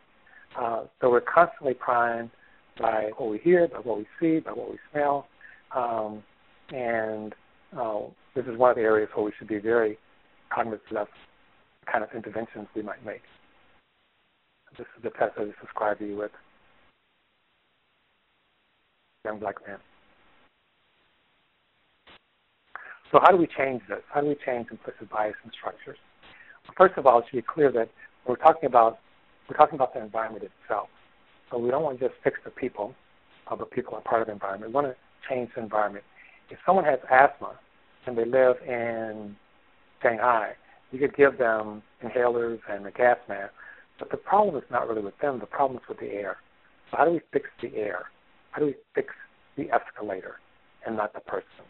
So we're constantly primed by what we hear, by what we see, by what we smell, and this is one of the areas where we should be very cognizant of the kind of interventions we might make. This is the test I just described to you with young black men. So how do we change this? How do we change implicit bias and structures? Well, first of all, it should be clear that we're talking about the environment itself. So we don't want to just fix the people, but people are part of the environment. We want to change the environment. If someone has asthma and they live in Shanghai, you could give them inhalers and a gas mask, but the problem is not really with them. The problem is with the air. So how do we fix the air? How do we fix the escalator and not the person?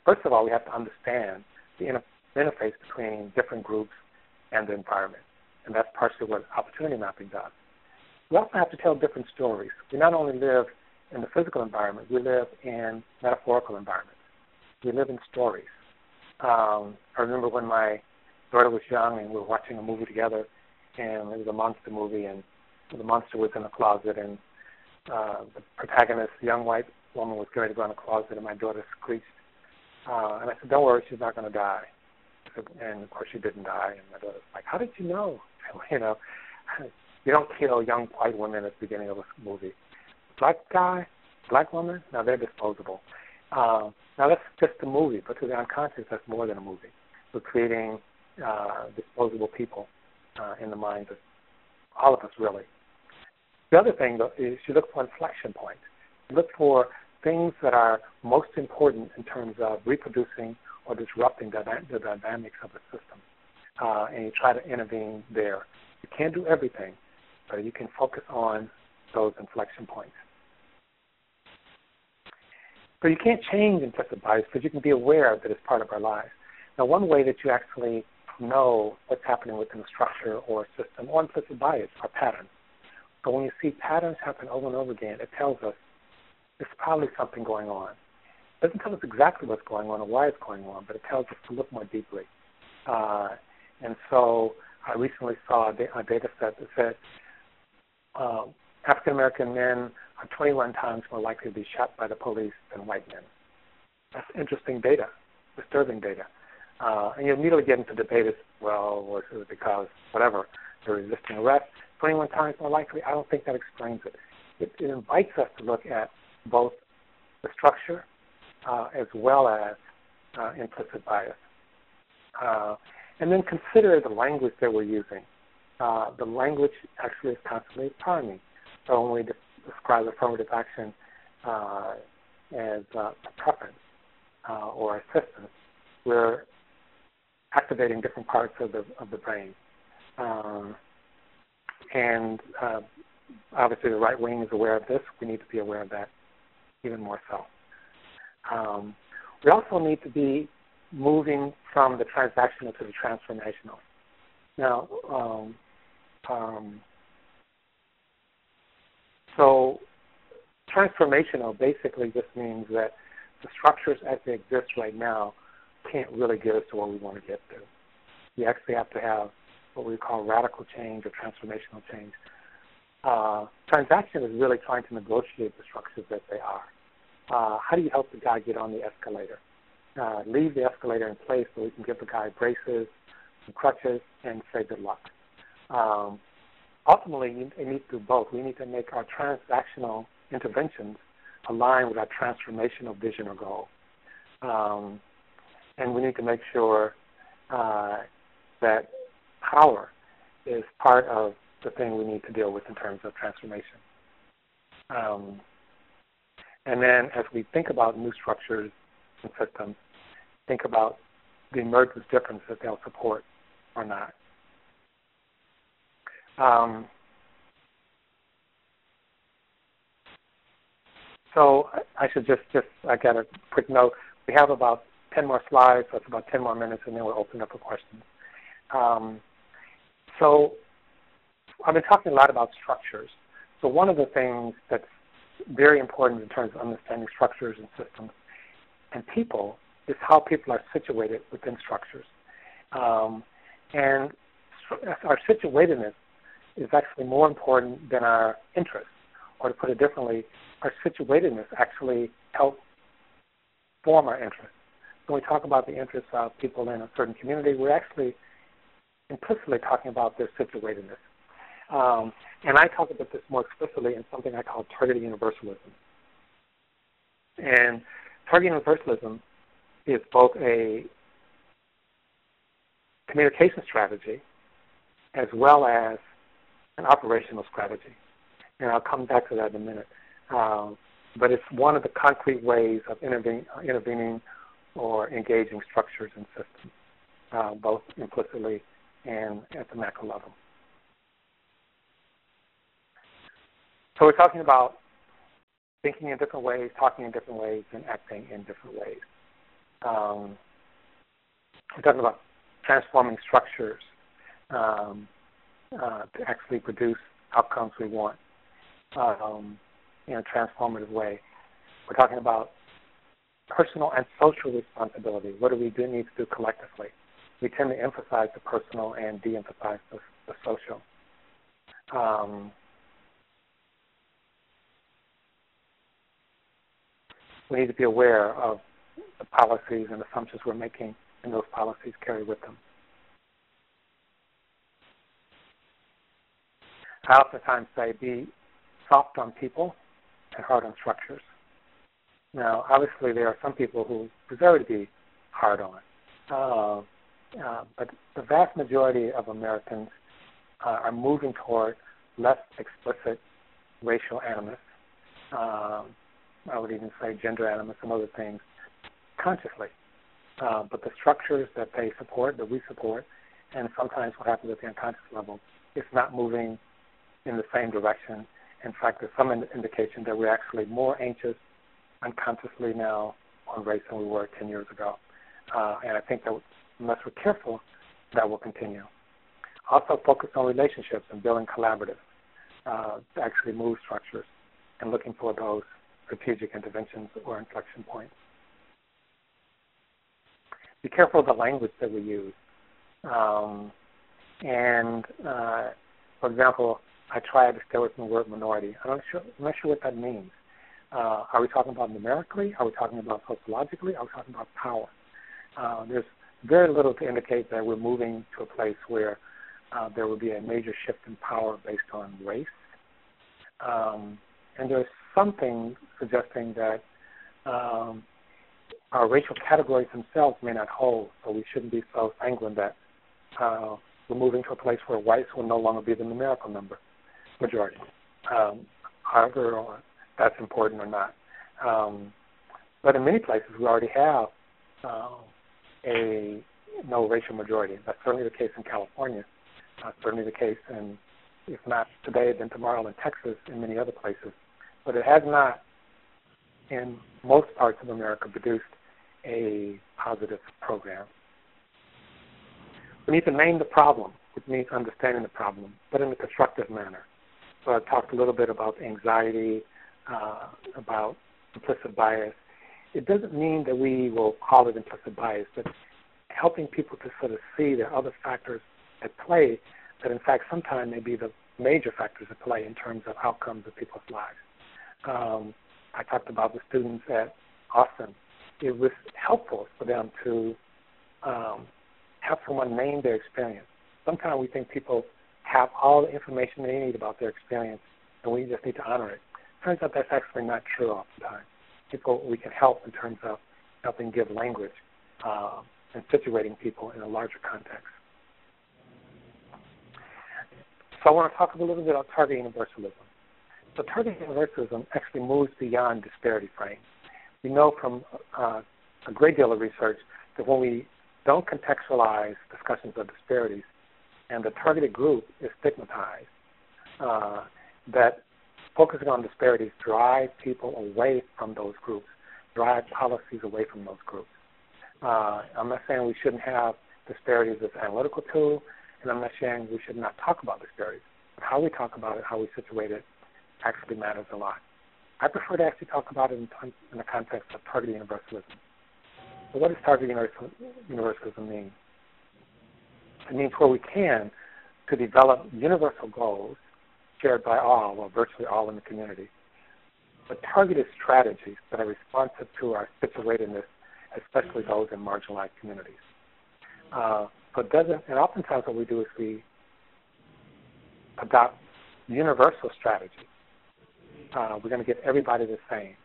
First of all, we have to understand the interface between different groups and the environment, and that's partially what opportunity mapping does. We also have to tell different stories. We not only live in the physical environment, we live in metaphorical environments. We live in stories. I remember when my daughter was young and we were watching a movie together, and it was a monster movie, and the monster was in a closet, and the protagonist, the young white woman, was going to go in the closet, and my daughter screeched. And I said, don't worry, she's not going to die. And, of course, she didn't die. And my daughter was like, how did you know? You know, you don't kill young white women at the beginning of a movie. Black guy, black woman, now they're disposable. Now, that's just a movie, but to the unconscious, that's more than a movie. We're creating disposable people in the minds of all of us, really. The other thing, though, is you look for inflection points. You look for things that are most important in terms of reproducing or disrupting the dynamics of the system, and you try to intervene there. You can't do everything, but you can focus on those inflection points. But you can't change implicit bias, but you can be aware that it's part of our lives. Now, one way that you actually know what's happening within a structure or a system or implicit bias are patterns. So when you see patterns happen over and over again, it tells us there's probably something going on. It doesn't tell us exactly what's going on or why it's going on, but it tells us to look more deeply. And so I recently saw a data set that said African-American men are 21 times more likely to be shot by the police than white men. That's interesting data, disturbing data. And you immediately get into debate as, well, or is it because, whatever, they're resisting arrest? 21 times more likely? I don't think that explains it. It invites us to look at both the structure as well as implicit bias. And then consider the language that we're using. The language actually is constantly priming. So when we describe affirmative action as a preference or assistance, we're activating different parts of the brain. And obviously the right wing is aware of this. We need to be aware of that even more so. We also need to be moving from the transactional to the transformational. Now, so transformational basically just means that the structures as they exist right now can't really get us to where we want to get to. You actually have to have what we call radical change or transformational change. Transaction is really trying to negotiate the structures as they are. How do you help the guy get on the escalator? Leave the escalator in place so we can give the guy braces, some crutches, and say good luck. Ultimately, we need to do both. We need to make our transactional interventions align with our transformational vision or goal. And we need to make sure that power is part of the thing we need to deal with in terms of transformation. And then as we think about new structures and systems, think about the emergence difference that they'll support or not. So I should just I got a quick note. We have about 10 more slides, so it's about 10 more minutes, and then we'll open up for questions. So I've been talking a lot about structures. So one of the things that's very important in terms of understanding structures and systems and people is how people are situated within structures. And our situatedness is actually more important than our interests. Or to put it differently, our situatedness actually helps form our interests. When we talk about the interests of people in a certain community, we're actually implicitly talking about their situatedness. And I talk about this more explicitly in something I call targeted universalism. And targeted universalism is both a communication strategy as well as an operational strategy. And I'll come back to that in a minute. But it's one of the concrete ways of intervening or engaging structures and systems, both implicitly and at the macro level. So we're talking about thinking in different ways, talking in different ways, and acting in different ways. We're talking about transforming structures to actually produce outcomes we want in a transformative way. We're talking about personal and social responsibility. What do we need to do collectively? We tend to emphasize the personal and de-emphasize the social. We need to be aware of the policies and assumptions we're making, and those policies carry with them. I oftentimes say be soft on people and hard on structures. Now, obviously, there are some people who deserve to be hard on. But the vast majority of Americans are moving toward less explicit racial animus. I would even say gender animus and other things consciously. But the structures that they support, that we support, and sometimes what happens at the unconscious level it's not moving in the same direction. In fact, there's some indication that we're actually more anxious unconsciously now on race than we were 10 years ago. And I think that unless we're careful, that will continue. Also focus on relationships and building collaborative to actually move structures and looking for those strategic interventions or inflection points. Be careful of the language that we use. For example, I tried to stay away from the word minority. I'm not sure what that means. Are we talking about numerically? Are we talking about sociologically? Are we talking about power? There's very little to indicate that we're moving to a place where there will be a major shift in power based on race. And there's something suggesting that our racial categories themselves may not hold, so we shouldn't be so sanguine that we're moving to a place where whites will no longer be the numerical majority. However, that's important or not. But in many places, we already have no racial majority. That's certainly the case in California. Certainly the case in, if not today, then tomorrow in Texas and many other places. But it has not, in most parts of America, produced a positive program. We need to name the problem, which means understanding the problem, but in a constructive manner. So I talked a little bit about anxiety, about implicit bias. It doesn't mean that we will call it implicit bias, but helping people to sort of see there are other factors at play that, in fact, sometimes may be the major factors at play in terms of outcomes of people's lives. I talked about the students at Austin. It was helpful for them to have someone name their experience. Sometimes we think people have all the information they need about their experience, and we just need to honor it. Turns out that's actually not true oftentimes. People we can help in terms of helping give language and situating people in a larger context. So I want to talk a little bit about target universalism. So target universalism actually moves beyond disparity frames. We know from a great deal of research that when we don't contextualize discussions of disparities and the targeted group is stigmatized, that focusing on disparities drive people away from those groups, drive policies away from those groups. I'm not saying we shouldn't have disparities as an analytical tool, and I'm not saying we should not talk about disparities. But how we talk about it, how we situate it, actually matters a lot. I prefer to actually talk about it in the context of target universalism. So what does target universalism mean? It means where we can to develop universal goals shared by all, or virtually all in the community, but targeted strategies that are responsive to our situatedness, especially those in marginalized communities. So it doesn't, and oftentimes what we do is we adopt universal strategies. We're going to get everybody the same,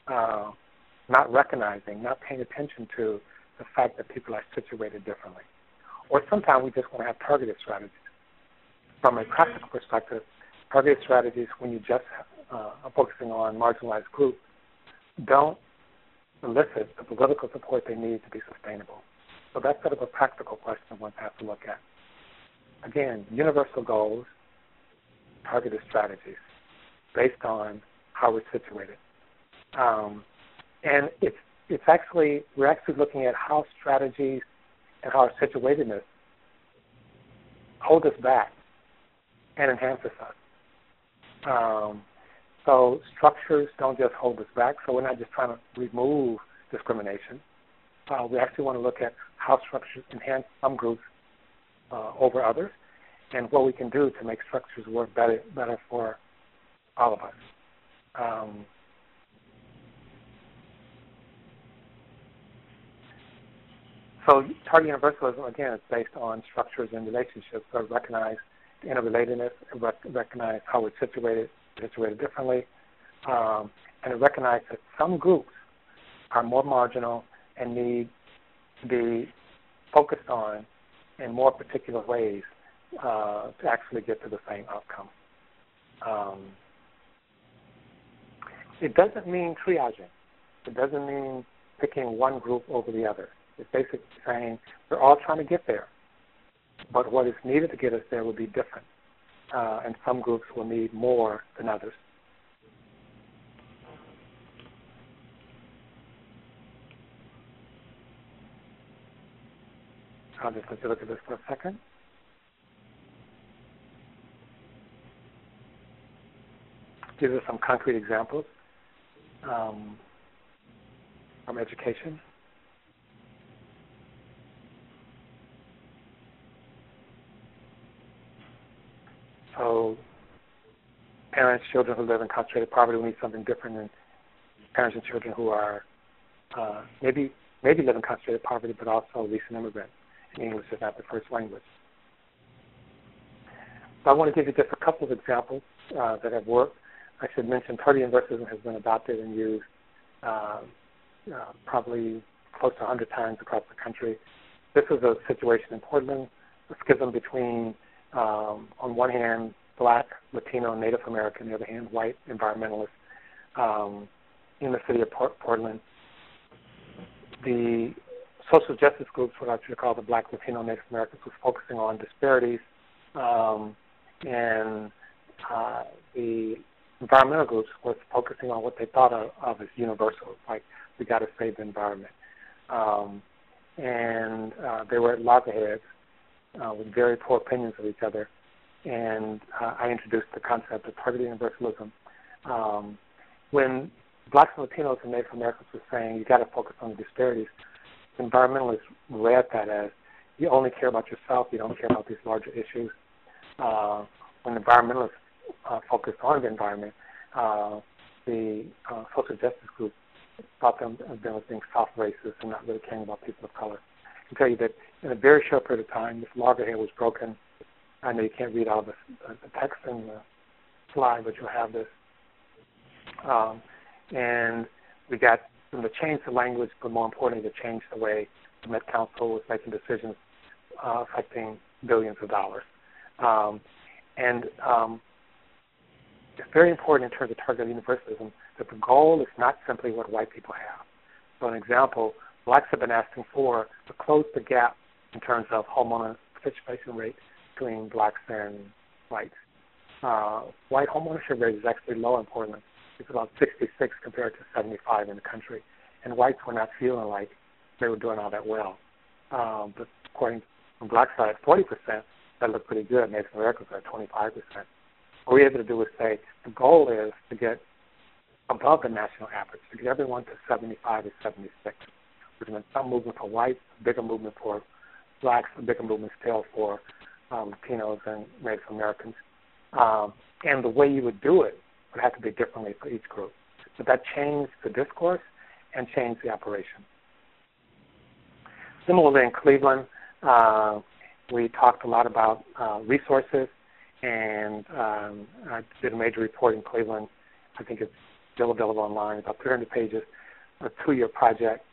not recognizing, not paying attention to the fact that people are situated differently. Or sometimes we just want to have targeted strategies. From a practical perspective, targeted strategies, when you just are focusing on marginalized groups, don't elicit the political support they need to be sustainable. So that's sort of a practical question one has to look at. Again, universal goals, targeted strategies based on how we're situated. And it's actually, we're actually looking at how strategies and how our situatedness hold us back and enhances us. So structures don't just hold us back, so we're not just trying to remove discrimination. We actually want to look at how structures enhance some groups over others, and what we can do to make structures work better for all of us. So target universalism, again, is based on structures and relationships. So recognize the interrelatedness, recognize how we're situated differently, and recognize that some groups are more marginal and need to be focused on in more particular ways to actually get to the same outcome. It doesn't mean triaging. It doesn't mean picking one group over the other. It's basically saying we're all trying to get there, but what is needed to get us there will be different. and some groups will need more than others. I'll just let you look at this for a second. These are some concrete examples from education. So parents, children who live in concentrated poverty will need something different than parents and children who are maybe live in concentrated poverty, but also recent immigrants. English is not their first language. So I want to give you just a couple of examples that have worked. I should mention targeted universalism has been adopted and used probably close to 100 times across the country. This is a situation in Portland, a schism between, on one hand, Black, Latino, and Native American, on the other hand, white environmentalists in the city of Portland. The social justice groups, what I should call the Black, Latino, Native Americans, was focusing on disparities, and the environmental groups was focusing on what they thought of as universal, like we got to save the environment. And they were at loggerheads with very poor opinions of each other. And I introduced the concept of targeted universalism. When Blacks and Latinos and Native Americans were saying you got to focus on the disparities, environmentalists read that as you only care about yourself, you don't care about these larger issues. When environmentalists focus on the environment, the social justice group thought them as being soft racist and not really caring about people of color. I can tell you that in a very short period of time, this loggerhead was broken. I know you can't read all the text in the slide, but you'll have this. And we got them to change the language, but more importantly, to change the way the Met Council was making decisions affecting billions of dollars. It's very important in terms of targeted universalism that the goal is not simply what white people have. So an example, Blacks have been asking for to close the gap in terms of homeowner participation rate between Blacks and whites. White homeownership rate is actually low in Portland. It's about 66 compared to 75 in the country. And whites were not feeling like they were doing all that well. But according to Black side, 40%, that looked pretty good. Native Americans are at 25%. What we're able to do is say the goal is to get above the national average, to get everyone to 75 or 76. There's been some movement for whites, a bigger movement for Blacks, a bigger movement still for Latinos and Native Americans. And the way you would do it would have to be differently for each group. But that changed the discourse and changed the operation. Similarly, in Cleveland, we talked a lot about resources, and I did a major report in Cleveland. I think it's still available online, about 300 pages, a 2-year project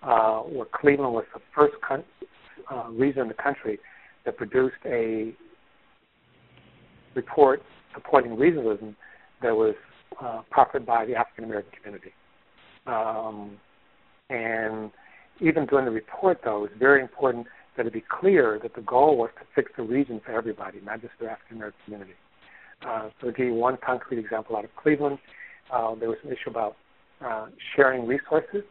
where Cleveland was the first region in the country that produced a report supporting regionalism that was proffered by the African American community. And even during the report, though, it's very important that it be clear that the goal was to fix the region for everybody, not just the African American community. So to give you one concrete example out of Cleveland, there was an issue about sharing resources.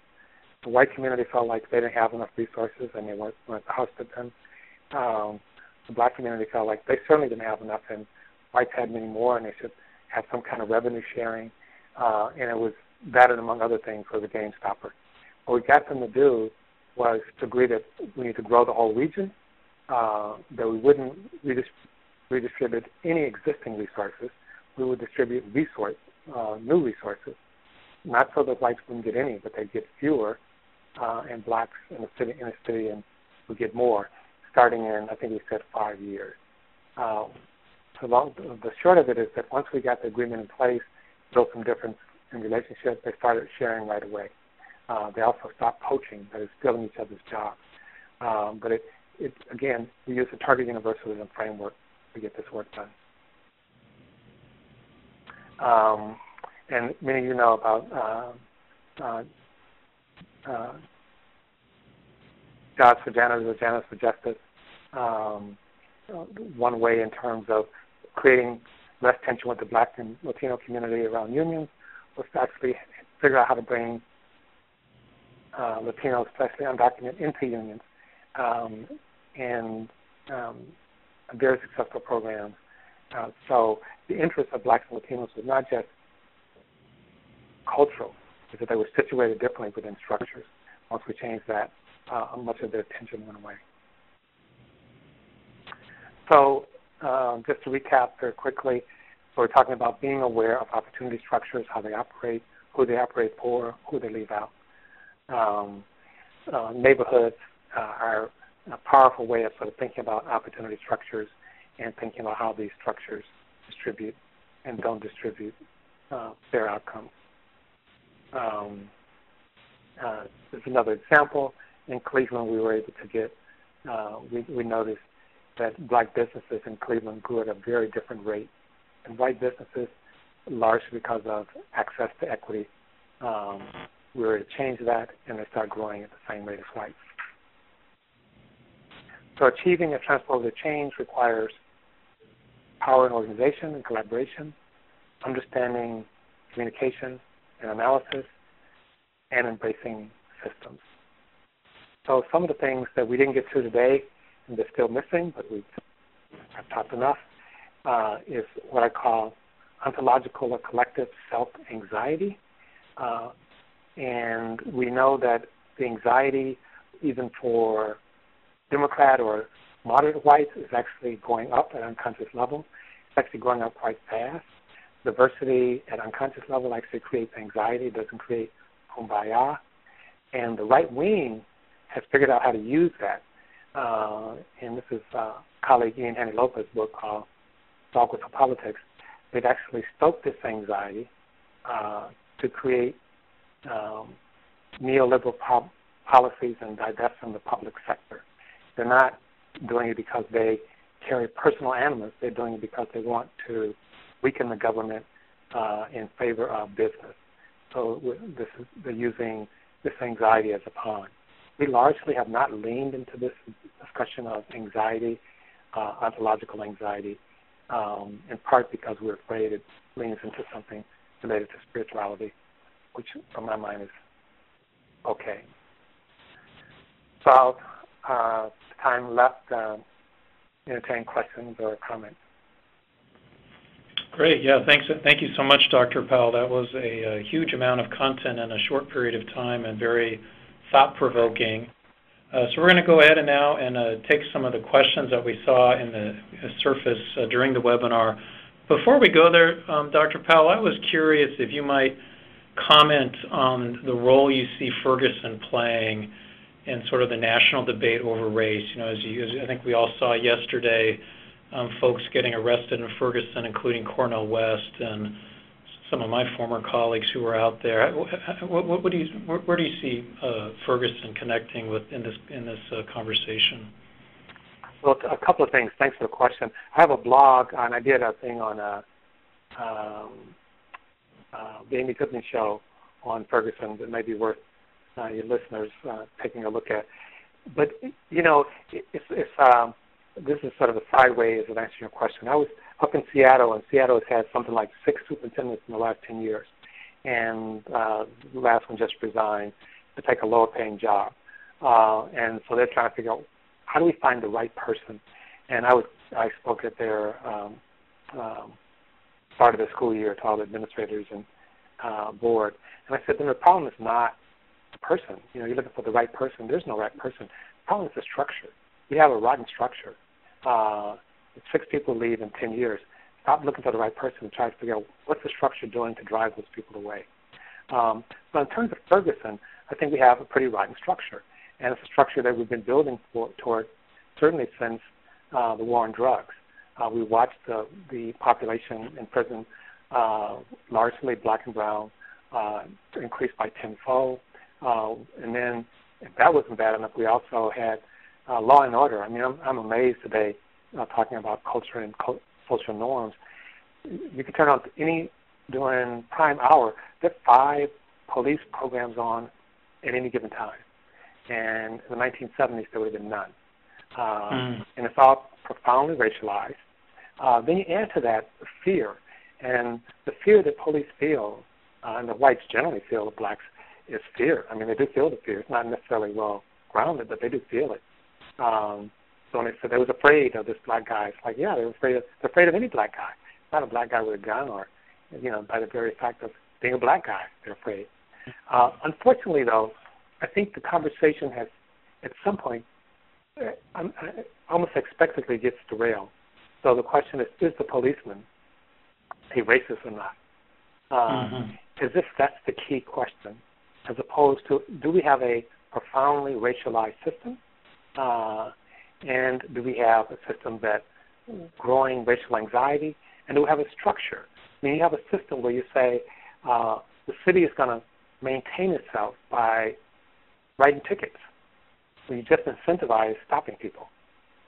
The white community felt like they didn't have enough resources and they wanted the house to them. The Black community felt like they certainly didn't have enough and whites had many more and they should have some kind of revenue sharing. And it was that, and among other things, was a game stopper. What we got them to do was to agree that we need to grow the whole region, that we wouldn't redistribute any existing resources. We would distribute new resources, not so that whites wouldn't get any, but they'd get fewer, and Blacks in the city and would get more, starting in, I think we said, 5 years. The short of it is that once we got the agreement in place, built some difference in relationships, they started sharing right away. They also stopped poaching, that is, stealing each other's jobs. But again, we use the target universalism framework to get this work done. And many of you know about Jobs for Janitors or Janitors for Justice. One way in terms of creating less tension with the Black and Latino community around unions was to actually figure out how to bring Latinos, especially undocumented, into unions, and very successful programs. So the interest of Blacks and Latinos was not just cultural, because they were situated differently within structures. Once we changed that, much of their tension went away. So just to recap very quickly, so we're talking about being aware of opportunity structures, how they operate, who they operate for, who they leave out. Neighborhoods are a powerful way of sort of thinking about opportunity structures and thinking about how these structures distribute and don't distribute fair outcomes. There's another example. In Cleveland, we were able to get, we noticed that Black businesses in Cleveland grew at a very different rate than white businesses, largely because of access to equity. We were able to change that, and they started growing at the same rate as whites. So achieving a transformative change requires power and organization and collaboration, understanding communication and analysis, and embracing systems. So some of the things that we didn't get to today, and they're still missing, but we've talked enough, is what I call ontological or collective self-anxiety. And we know that the anxiety, even for Democrat or moderate whites, is actually going up at unconscious level. It's actually going up quite fast. Diversity at unconscious level actually creates anxiety. It doesn't create kumbaya. And the right wing has figured out how to use that. And this is colleague Ian Henry Lopez's book called Dog Whistle Politics. They've actually stoked this anxiety to create neoliberal policies and divest from the public sector. They're not doing it because they carry personal animus. They're doing it because they want to weaken the government in favor of business. So they're using this anxiety as a pawn. We largely have not leaned into this discussion of anxiety, ontological anxiety, in part because we're afraid it leans into something related to spirituality, which, from my mind, is okay. So I'll time left, entertain questions or comments. Great. Yeah, thanks. Thank you so much, Dr. Powell. That was a huge amount of content in a short period of time and very thought-provoking. So we're going to go ahead and now take some of the questions that we saw in the surface during the webinar. Before we go there, Dr. Powell, I was curious if you might comment on the role you see Ferguson playing in sort of the national debate over race. You know, as I think we all saw yesterday, folks getting arrested in Ferguson, including Cornel West and some of my former colleagues who were out there. Where do you see Ferguson connecting with in this conversation? Well, a couple of things. Thanks for the question. I have a blog, and I did a thing on the Amy Goodman show on Ferguson that may be worth your listeners taking a look at. But you know, this is sort of a sideways of answering your question. I was up in Seattle, and Seattle has had something like 6 superintendents in the last 10 years. And the last one just resigned to take a lower-paying job. And so they're trying to figure out, how do we find the right person? And I spoke at their start of the school year to all the administrators and board. And I said, then the problem is not the person. You know, you're looking for the right person. There's no right person. The problem is the structure. We have a rotten structure. If 6 people leave in 10 years, stop looking for the right person and try to figure out what's the structure doing to drive those people away. So in terms of Ferguson, I think we have a pretty rotten structure. And it's a structure that we've been building toward certainly since the war on drugs. We watched the population in prison, largely black and brown, increase by tenfold. And then if that wasn't bad enough, we also had law and order. I mean, I'm amazed today talking about culture and social norms. You can turn on during prime hour, there are 5 police programs on at any given time. And in the 1970s, there would have been none. And it's all profoundly racialized. Then you add to that the fear, and the fear that police feel, and the whites generally feel of blacks, is fear. I mean, they do feel the fear. It's not necessarily well grounded, but they do feel it. So when they said they was afraid of this black guy, it's like, yeah, they're afraid of any black guy, not a black guy with a gun, or, by the very fact of being a black guy, they're afraid. Unfortunately, though, I think the conversation has, at some point, almost expectedly gets derailed. So the question is the policeman a racist or not? As if that's the key question, as opposed to, do we have a profoundly racialized system? And do we have a system that growing racial anxiety? And do we have a structure? I mean, you have a system where you say the city is going to maintain itself by writing tickets. So you just incentivize stopping people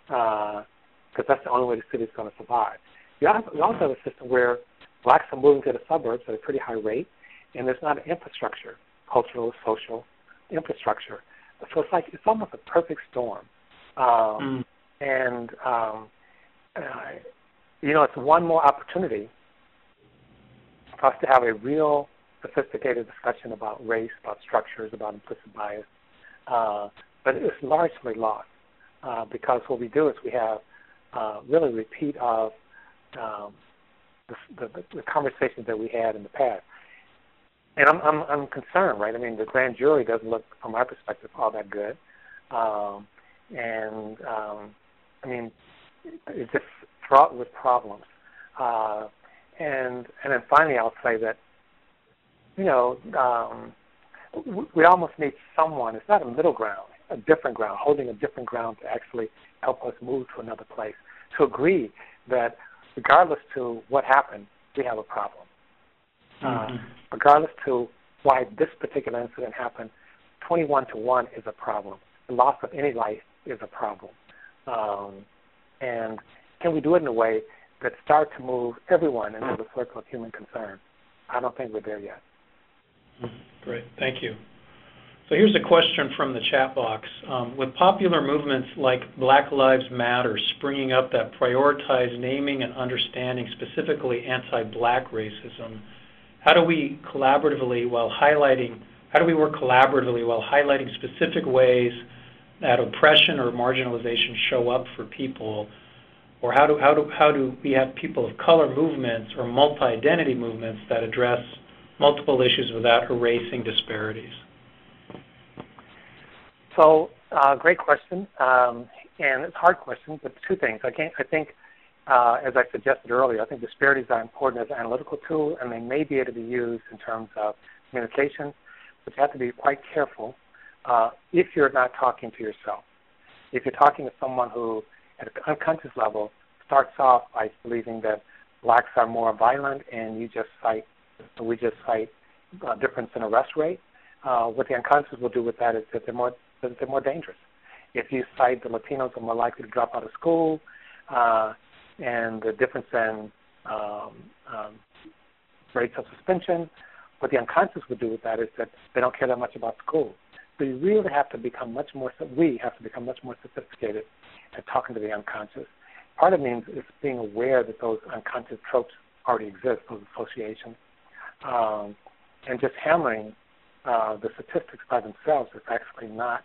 because that's the only way the city is going to survive. You also have a system where blacks are moving to the suburbs at a pretty high rate, and there's not an infrastructure, cultural, social infrastructure. So it's almost a perfect storm. And it's one more opportunity for us to have a real sophisticated discussion about race, about structures, about implicit bias. But it's largely lost because what we do is we have really a repeat of the conversations that we had in the past. And I'm concerned, right? I mean, the grand jury doesn't look, from my perspective, all that good. I mean, it's just fraught with problems. And then finally, I'll say that, we almost need someone. It's not a middle ground, a different ground, holding a different ground to actually help us move to another place, to agree that regardless to what happened, we have a problem. Regardless to why this particular incident happened, 21-1 is a problem. The loss of any life is a problem. And can we do it in a way that starts to move everyone into the circle of human concern? I don't think we're there yet. Great, thank you. So here's a question from the chat box. With popular movements like Black Lives Matter springing up that prioritize naming and understanding specifically anti-black racism, how do we work collaboratively while highlighting specific ways that oppression or marginalization show up for people? Or how do we have people of color movements or multi-identity movements that address multiple issues without erasing disparities? So, great question, and it's a hard question, but two things. I think, as I suggested earlier, I think disparities are important as an analytical tool, and they may be able to be used in terms of communication, but you have to be quite careful if you're not talking to yourself. If you're talking to someone who, at an unconscious level, starts off by believing that blacks are more violent, and we just cite difference in arrest rate, what the unconscious will do with that is that they're more dangerous. If you cite the Latinos are more likely to drop out of school, and the difference in rates of suspension, what the unconscious would do with that is that they don't care that much about school. So you really have to become much more sophisticated at talking to the unconscious. Part of it means is being aware that those unconscious tropes already exist, those associations, and just hammering the statistics by themselves is actually not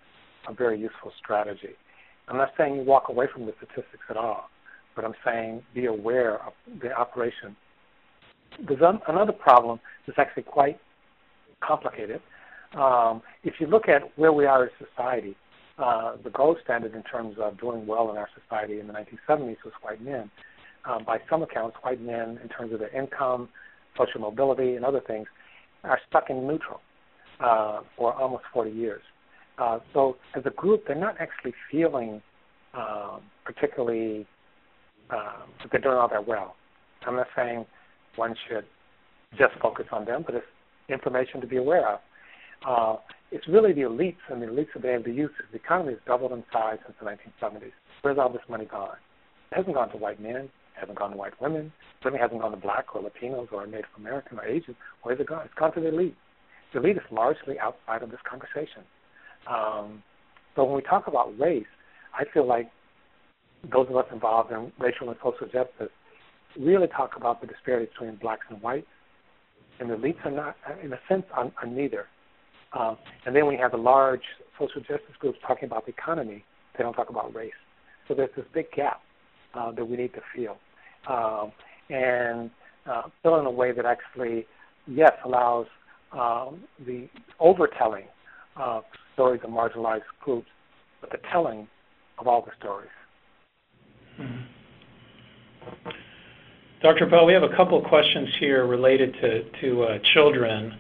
a very useful strategy. I'm not saying you walk away from the statistics at all, but I'm saying be aware of the operation. There's another problem that's actually quite complicated. If you look at where we are as a society, the gold standard in terms of doing well in our society in the 1970s was white men. By some accounts, white men, in terms of their income, social mobility, and other things, are stuck in neutral for almost 40 years. So as a group, they're not actually feeling particularly that they're doing all that well. I'm not saying one should just focus on them, but it's information to be aware of. It's really the elites, and the elites have been able to use it. The economy has doubled in size since the 1970s. Where's all this money gone? It hasn't gone to white men. It hasn't gone to white women. Certainly hasn't gone to black or Latinos or Native American or Asian. Where's it gone? It's gone to the elite. The elite is largely outside of this conversation. So when we talk about race, I feel like those of us involved in racial and social justice really talk about the disparity between blacks and whites, and the elites are not, in a sense, are neither. And then when you have the large social justice groups talking about the economy, they don't talk about race. So there's this big gap that we need to fill. And fill in a way that actually, yes, allows the overtelling of stories of marginalized groups, but the telling of all the stories. Mm-hmm. Dr. Bell, we have a couple of questions here related to children,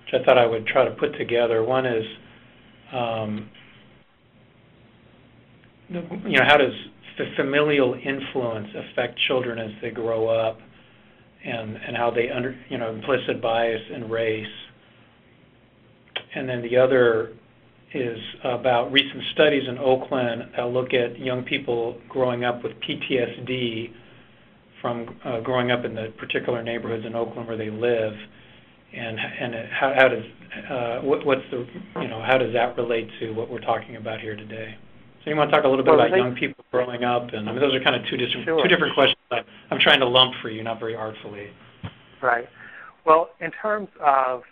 which I thought I would try to put together. One is, how does the familial influence affect children as they grow up, and how they implicit bias and race? And then the other is about recent studies in Oakland that look at young people growing up with PTSD from growing up in the particular neighborhoods in Oakland where they live, and how does that relate to what we're talking about here today? So you want to talk a little bit about young people growing up, and I mean those are kind of two different questions that I'm trying to lump for you, not very artfully. Right. Well, in terms of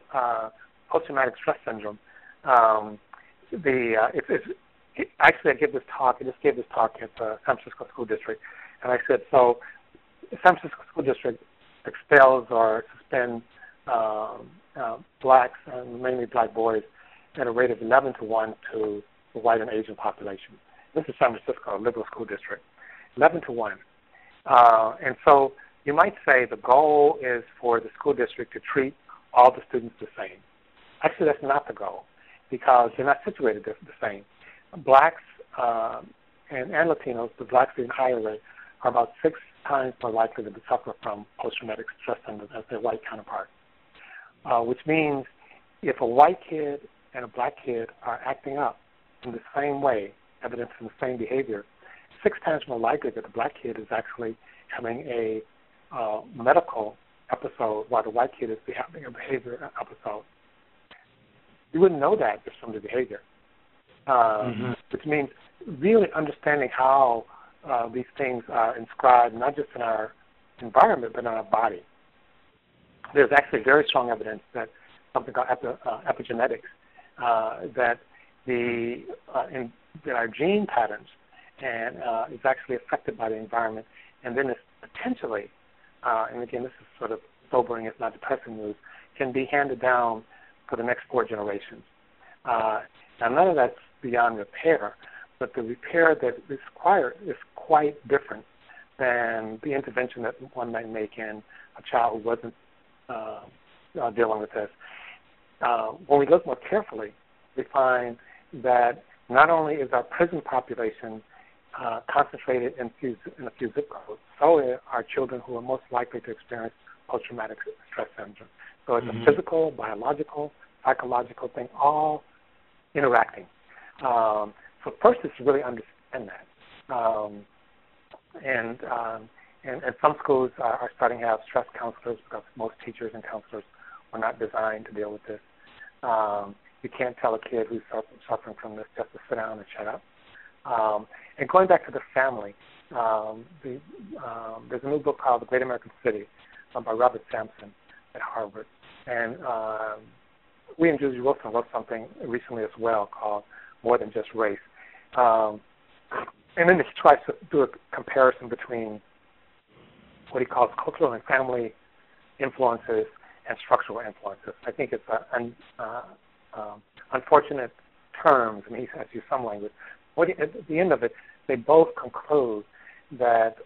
post-traumatic stress syndrome, actually I just gave this talk at the San Francisco School District, and I said, so the San Francisco School District expels or suspends blacks, and mainly black boys, at a rate of 11 to 1 to the white and Asian population. This is San Francisco, a liberal school district, 11 to 1. And so you might say the goal is for the school district to treat all the students the same. Actually, that's not the goal, because they're not situated the same. Blacks and Latinos, the blacks in higher rate, are about 6 times more likely to suffer from post-traumatic stress syndrome as their white counterparts, which means if a white kid and a black kid are acting up in the same way, evidencing the same behavior, 6 times more likely that the black kid is actually having a medical episode while the white kid is having a behavior episode. You wouldn't know that just from the behavior, which means really understanding how these things are inscribed not just in our environment but in our body. There's actually very strong evidence that something called epigenetics, that our gene patterns and is actually affected by the environment, and then it's potentially, and again this is sort of sobering, it's not depressing news, can be handed down for the next 4 generations. Now none of that's beyond repair, but the repair that is required is quite different than the intervention that one might make in a child who wasn't dealing with this. When we look more carefully, we find that not only is our prison population concentrated in a few zip codes, so are children who are most likely to experience post-traumatic stress syndrome. So it's a physical, biological, psychological thing, all interacting. So first is to really understand that. And some schools are starting to have stress counselors because most teachers and counselors are not designed to deal with this. You can't tell a kid who's suffering from this just to sit down and shut up. And going back to the family, there's a new book called The Great American City by Robert Sampson at Harvard. And William Julius Wilson wrote something recently as well called More Than Just Race. And then he tries to do a comparison between what he calls cultural and family influences and structural influences. I think it's unfortunate terms, and he has used some language. At the end of it, they both conclude that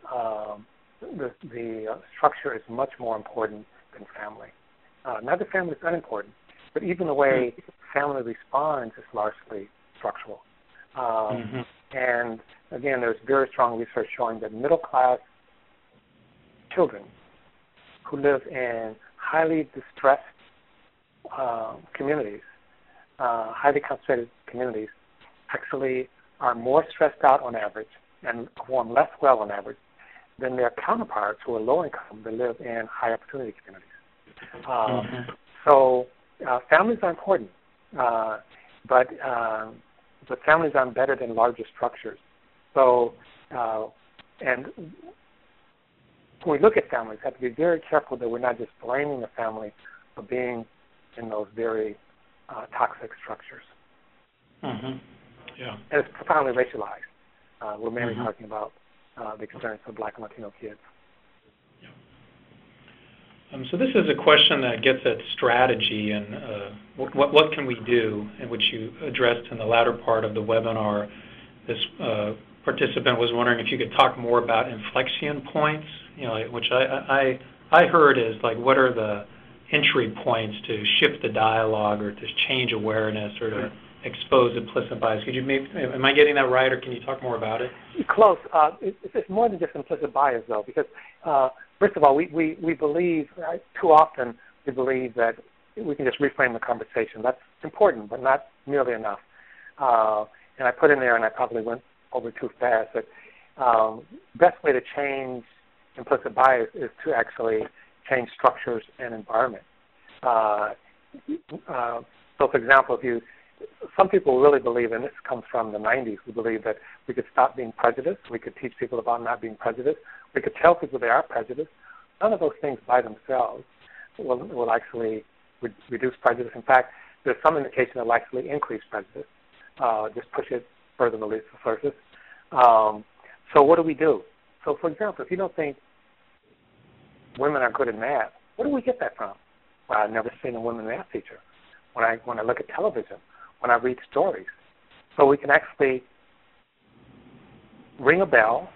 the structure is much more important than family. Not that family is unimportant, but even the way family responds is largely structural. And again, there's very strong research showing that middle-class children who live in highly distressed communities, highly concentrated communities, actually are more stressed out on average and perform less well on average than their counterparts who are low income that live in high opportunity communities. So families are important, but families are embedded in larger structures. So, and when we look at families, we have to be very careful that we're not just blaming the family for being in those very toxic structures. Yeah. And it's profoundly racialized. We're mainly talking about the experience of Black and Latino kids. So this is a question that gets at strategy and what can we do, and which you addressed in the latter part of the webinar. This participant was wondering if you could talk more about inflection points, which I heard is like, what are the entry points to shift the dialogue or to change awareness or to expose implicit bias? Could you am I getting that right, or can you talk more about it? Close. It's more than just implicit bias, though, because first of all, we believe, too often we believe that we can just reframe the conversation. That's important, but not nearly enough. And I put in there, and I probably went over too fast, that best way to change implicit bias is to actually change structures and environment. So, for example, some people really believe, and this comes from the 90s, we believe that we could stop being prejudiced. We could teach people about not being prejudiced. We could tell people they are prejudiced. None of those things by themselves will actually reduce prejudice. In fact, there's some indication that will actually increase prejudice, just push it further beneath the surface. So what do we do? So, for example, if you don't think women are good at math, where do we get that from? Well, I've never seen a woman math teacher. When I look at television, when I read stories. So we can actually ring a bell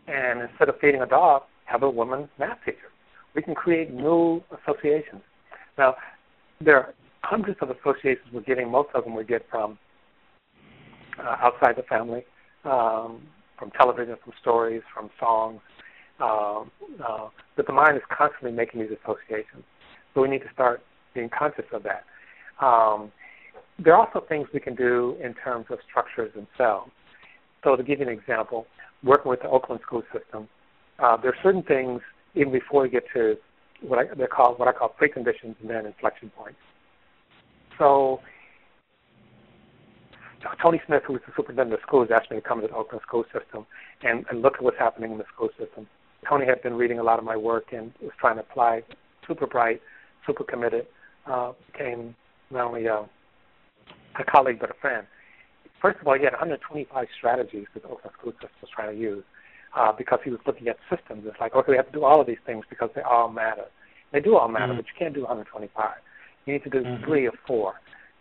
and instead of feeding a dog, have a woman math teacher. We can create new associations. Now, there are hundreds of associations we're getting. Most of them we get from outside the family, from television, from stories, from songs. But the mind is constantly making these associations. So we need to start being conscious of that. There are also things we can do in terms of structures themselves. So to give you an example, working with the Oakland school system, there are certain things, even before we get to what I call preconditions and then inflection points. So Tony Smith, who is the superintendent of schools, asked me to come to the Oakland school system and look at what's happening in the school system. Tony had been reading a lot of my work and was trying to apply, super bright, super committed, became not only a colleague but a friend. First of all, he had 125 strategies that the Oakland school system was trying to use because he was looking at systems. It's like, okay, we have to do all of these things because they all matter. They do all matter, but you can't do 125. You need to do 3 or 4.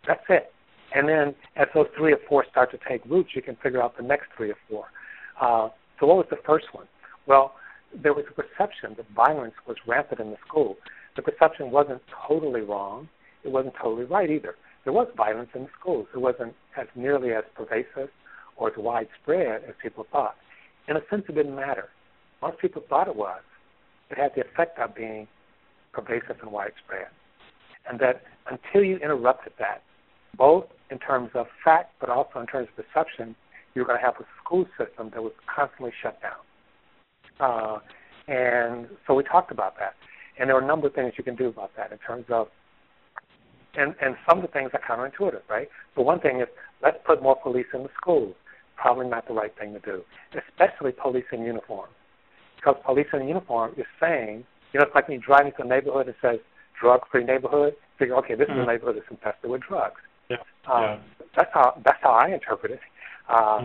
That's it. And then as those 3 or 4 start to take roots, you can figure out the next 3 or 4. So what was the first one? Well, there was a perception that violence was rampant in the school. The perception wasn't totally wrong. It wasn't totally right either. There was violence in the schools. It wasn't as nearly as pervasive or as widespread as people thought. In a sense, it didn't matter. Most people thought it was. It had the effect of being pervasive and widespread. And that until you interrupted that, both in terms of fact but also in terms of perception, you're going to have a school system that was constantly shut down. And so we talked about that. And there are a number of things you can do about that in terms of, and some of the things are counterintuitive, right? So one thing is, let's put more police in the schools. Probably not the right thing to do, especially police in uniform. Because police in uniform is saying, it's like when you drive into a neighborhood and says, drug-free neighborhood, figure, okay, this is a neighborhood that's infested with drugs. That's how I interpret it. I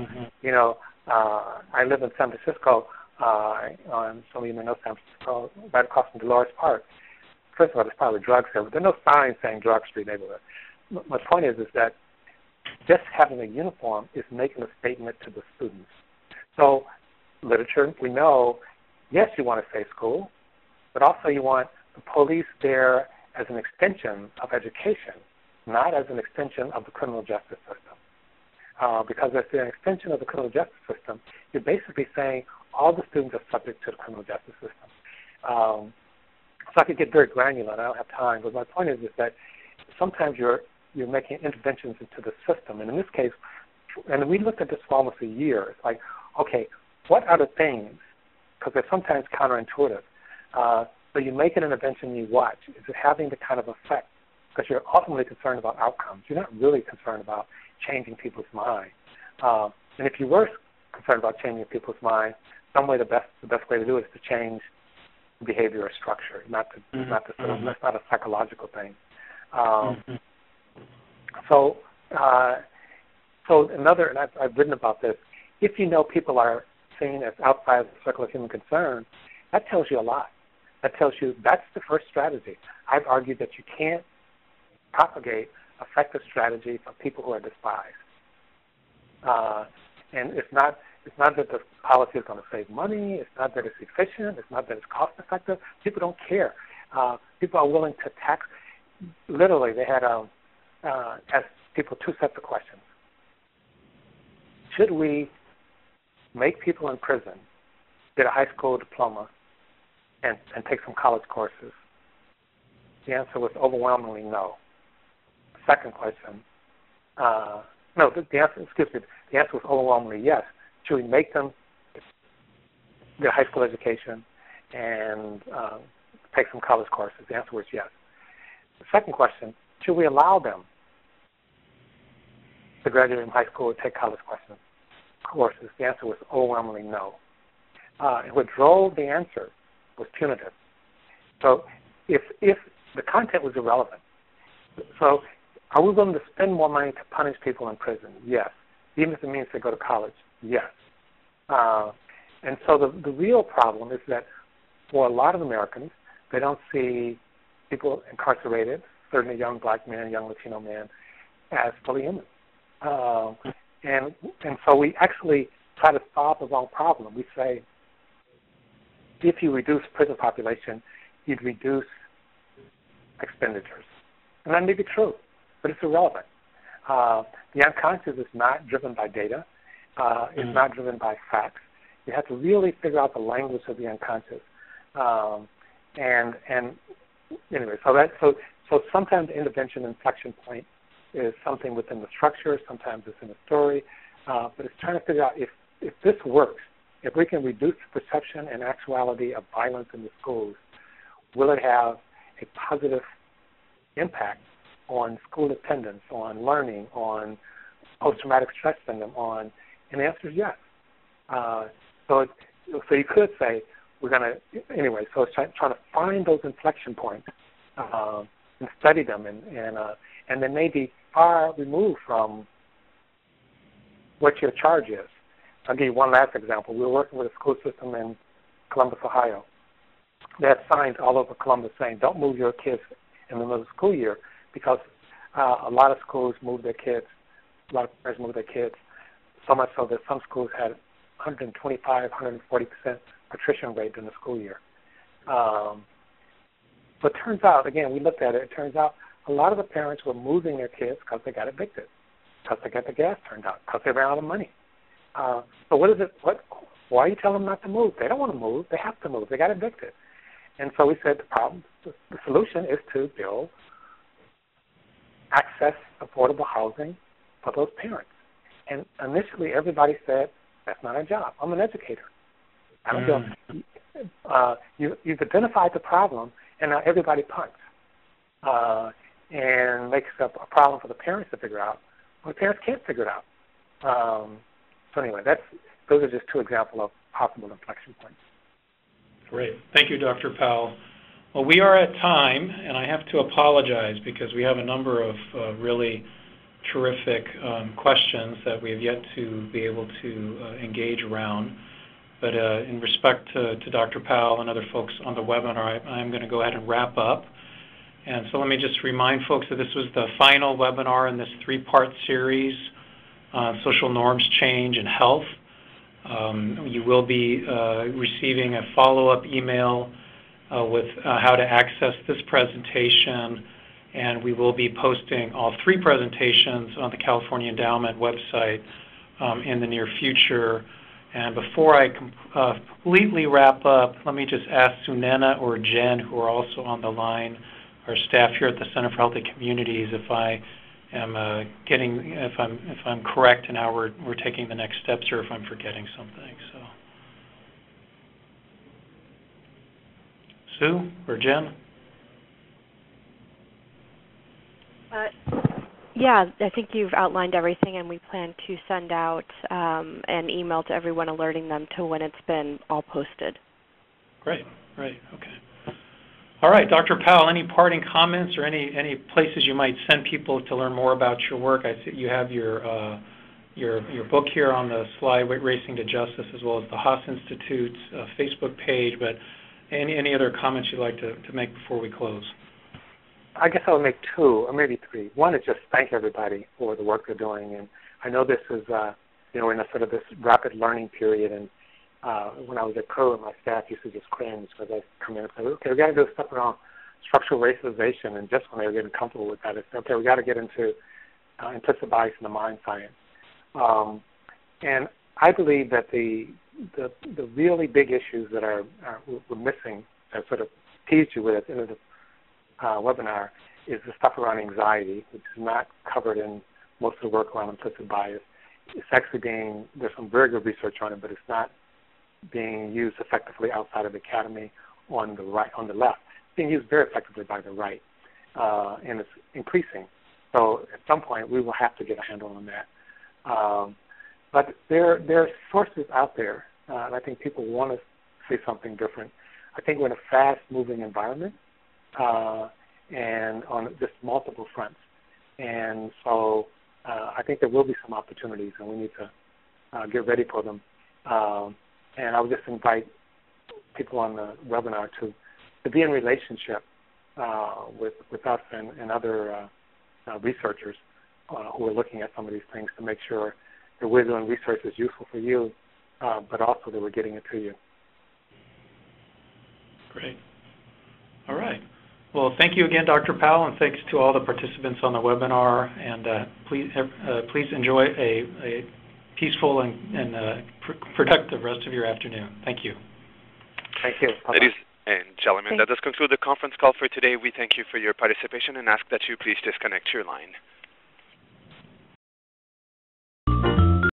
live in San Francisco, some of you may know San Francisco, right across from Dolores Park. First of all, there's probably drugs there, but there are no signs saying drug-free neighborhood. My point is that just having a uniform is making a statement to the students. So literature, we know, yes, you want a safe school, but also you want the police there as an extension of education, not as an extension of the criminal justice system. Because if they're an extension of the criminal justice system, you're basically saying all the students are subject to the criminal justice system. So I could get very granular, and I don't have time, but my point is that sometimes you're making interventions into the system. And in this case, and we looked at this for almost a year. It's like, okay, what are the things, because they're sometimes counterintuitive. So you make an intervention, you watch. Is it having the kind of effect? Because you're ultimately concerned about outcomes. You're not really concerned about changing people's minds. And if you were concerned about changing people's minds, some way the best way to do it is to change behavior or structure, not to sort of, that's not a psychological thing. So another, and I've written about this, if you know people are seen as outside of the circle of human concern, that tells you a lot. That tells you that's the first strategy. I've argued that you can't propagate effective strategy for people who are despised. And it's not that the policy is going to save money. It's not that it's efficient. It's not that it's cost effective. People don't care. People are willing to tax. Literally, they had asked people two sets of questions. Should we make people in prison get a high school diploma and take some college courses? The answer was overwhelmingly no. Second question, the answer was overwhelmingly yes. Should we make them get a high school education and take some college courses? The answer was yes. The second question, should we allow them to graduate from high school and take college courses? The answer was overwhelmingly no. And what drove the answer was punitive. So if the content was irrelevant, so are we willing to spend more money to punish people in prison? Yes. Even if it means they go to college? Yes. And so the real problem is that for a lot of Americans, they don't see people incarcerated, certainly young black men, young Latino men, as fully human. And so we actually try to solve the wrong problem. We say, if you reduce prison population, you'd reduce expenditures. And that may be true, but it's irrelevant. The unconscious is not driven by data. It's not driven by facts. You have to really figure out the language of the unconscious. And anyway, so sometimes the intervention inflection point is something within the structure. Sometimes it's in a story. But it's trying to figure out if this works, if we can reduce the perception and actuality of violence in the schools, will it have a positive impact on school attendance, on learning, on post-traumatic stress syndrome, and the answer is yes. So you could say we're going to, anyway, so it's trying to find those inflection points and study them, and they may be far removed from what your charge is. I'll give you one last example. We were working with a school system in Columbus, Ohio. They had signs all over Columbus saying, don't move your kids in the middle of the school year, because a lot of schools move their kids, a lot of parents move their kids, so much so that some schools had 125, 140% attrition rate during the school year. But it turns out, again, we looked at it, it turns out a lot of the parents were moving their kids because they got evicted, because they got the gas turned out, because they ran out of money. So why are you telling them not to move? They don't want to move. They have to move. They got evicted. And so we said the solution is to build access affordable housing for those parents. And initially everybody said, that's not our job. I'm an educator. I don't do you've identified the problem, and now everybody punts and makes up a problem for the parents to figure out. Well, the parents can't figure it out. So anyway, those are just two examples of possible inflection points. Great. Thank you, Dr. Powell. Well, we are at time, and I have to apologize because we have a number of really terrific questions that we have yet to be able to engage around. But in respect to Dr. Powell and other folks on the webinar, I'm going to go ahead and wrap up. And so let me just remind folks that this was the final webinar in this three-part series on social norms change and health. You will be receiving a follow-up email with how to access this presentation, and we will be posting all three presentations on the California Endowment website in the near future. And before I completely wrap up, let me just ask Sunena or Jen, who are also on the line, our staff here at the Center for Healthy Communities, if I am if I'm correct in how we're taking the next steps, or if I'm forgetting something. So, Sue or Jen? Yeah, I think you've outlined everything, and we plan to send out an email to everyone alerting them to when it's been all posted. Great. Great. Okay. All right, Dr. Powell, any parting comments or any places you might send people to learn more about your work? I see you have your book here on the slide, Racing to Justice, as well as the Haas Institute's Facebook page, but any other comments you'd like to make before we close? I guess I'll make two, or maybe three. One is just thank everybody for the work they're doing. And I know this is, we're in a sort of this rapid learning period. And when I was at Crow, my staff used to just cringe because I come in and say, okay, we got to do stuff around structural racialization. And just when they were getting comfortable with that, it's okay, we got to get into implicit bias in the mind science. And I believe that the really big issues that we're missing, that sort of teased you with at the end of the webinar, is the stuff around anxiety, which is not covered in most of the work around implicit bias. It's actually there's some very good research on it, but it's not being used effectively outside of the academy on the left. It's being used very effectively by the right, and it's increasing. So at some point, we will have to get a handle on that. But there are sources out there, and I think people want to say something different. I think we're in a fast-moving environment, and on just multiple fronts. And so I think there will be some opportunities, and we need to get ready for them. And I would just invite people on the webinar to be in relationship with us and other researchers who are looking at some of these things to make sure that we're doing research that's useful for you, but also that we're getting it to you. Great. All right. Well, thank you again, Dr. Powell, and thanks to all the participants on the webinar. And please enjoy a peaceful and productive rest of your afternoon. Thank you. Thank you. Bye-bye. Ladies and gentlemen, that does conclude the conference call for today. We thank you for your participation and ask that you please disconnect your line.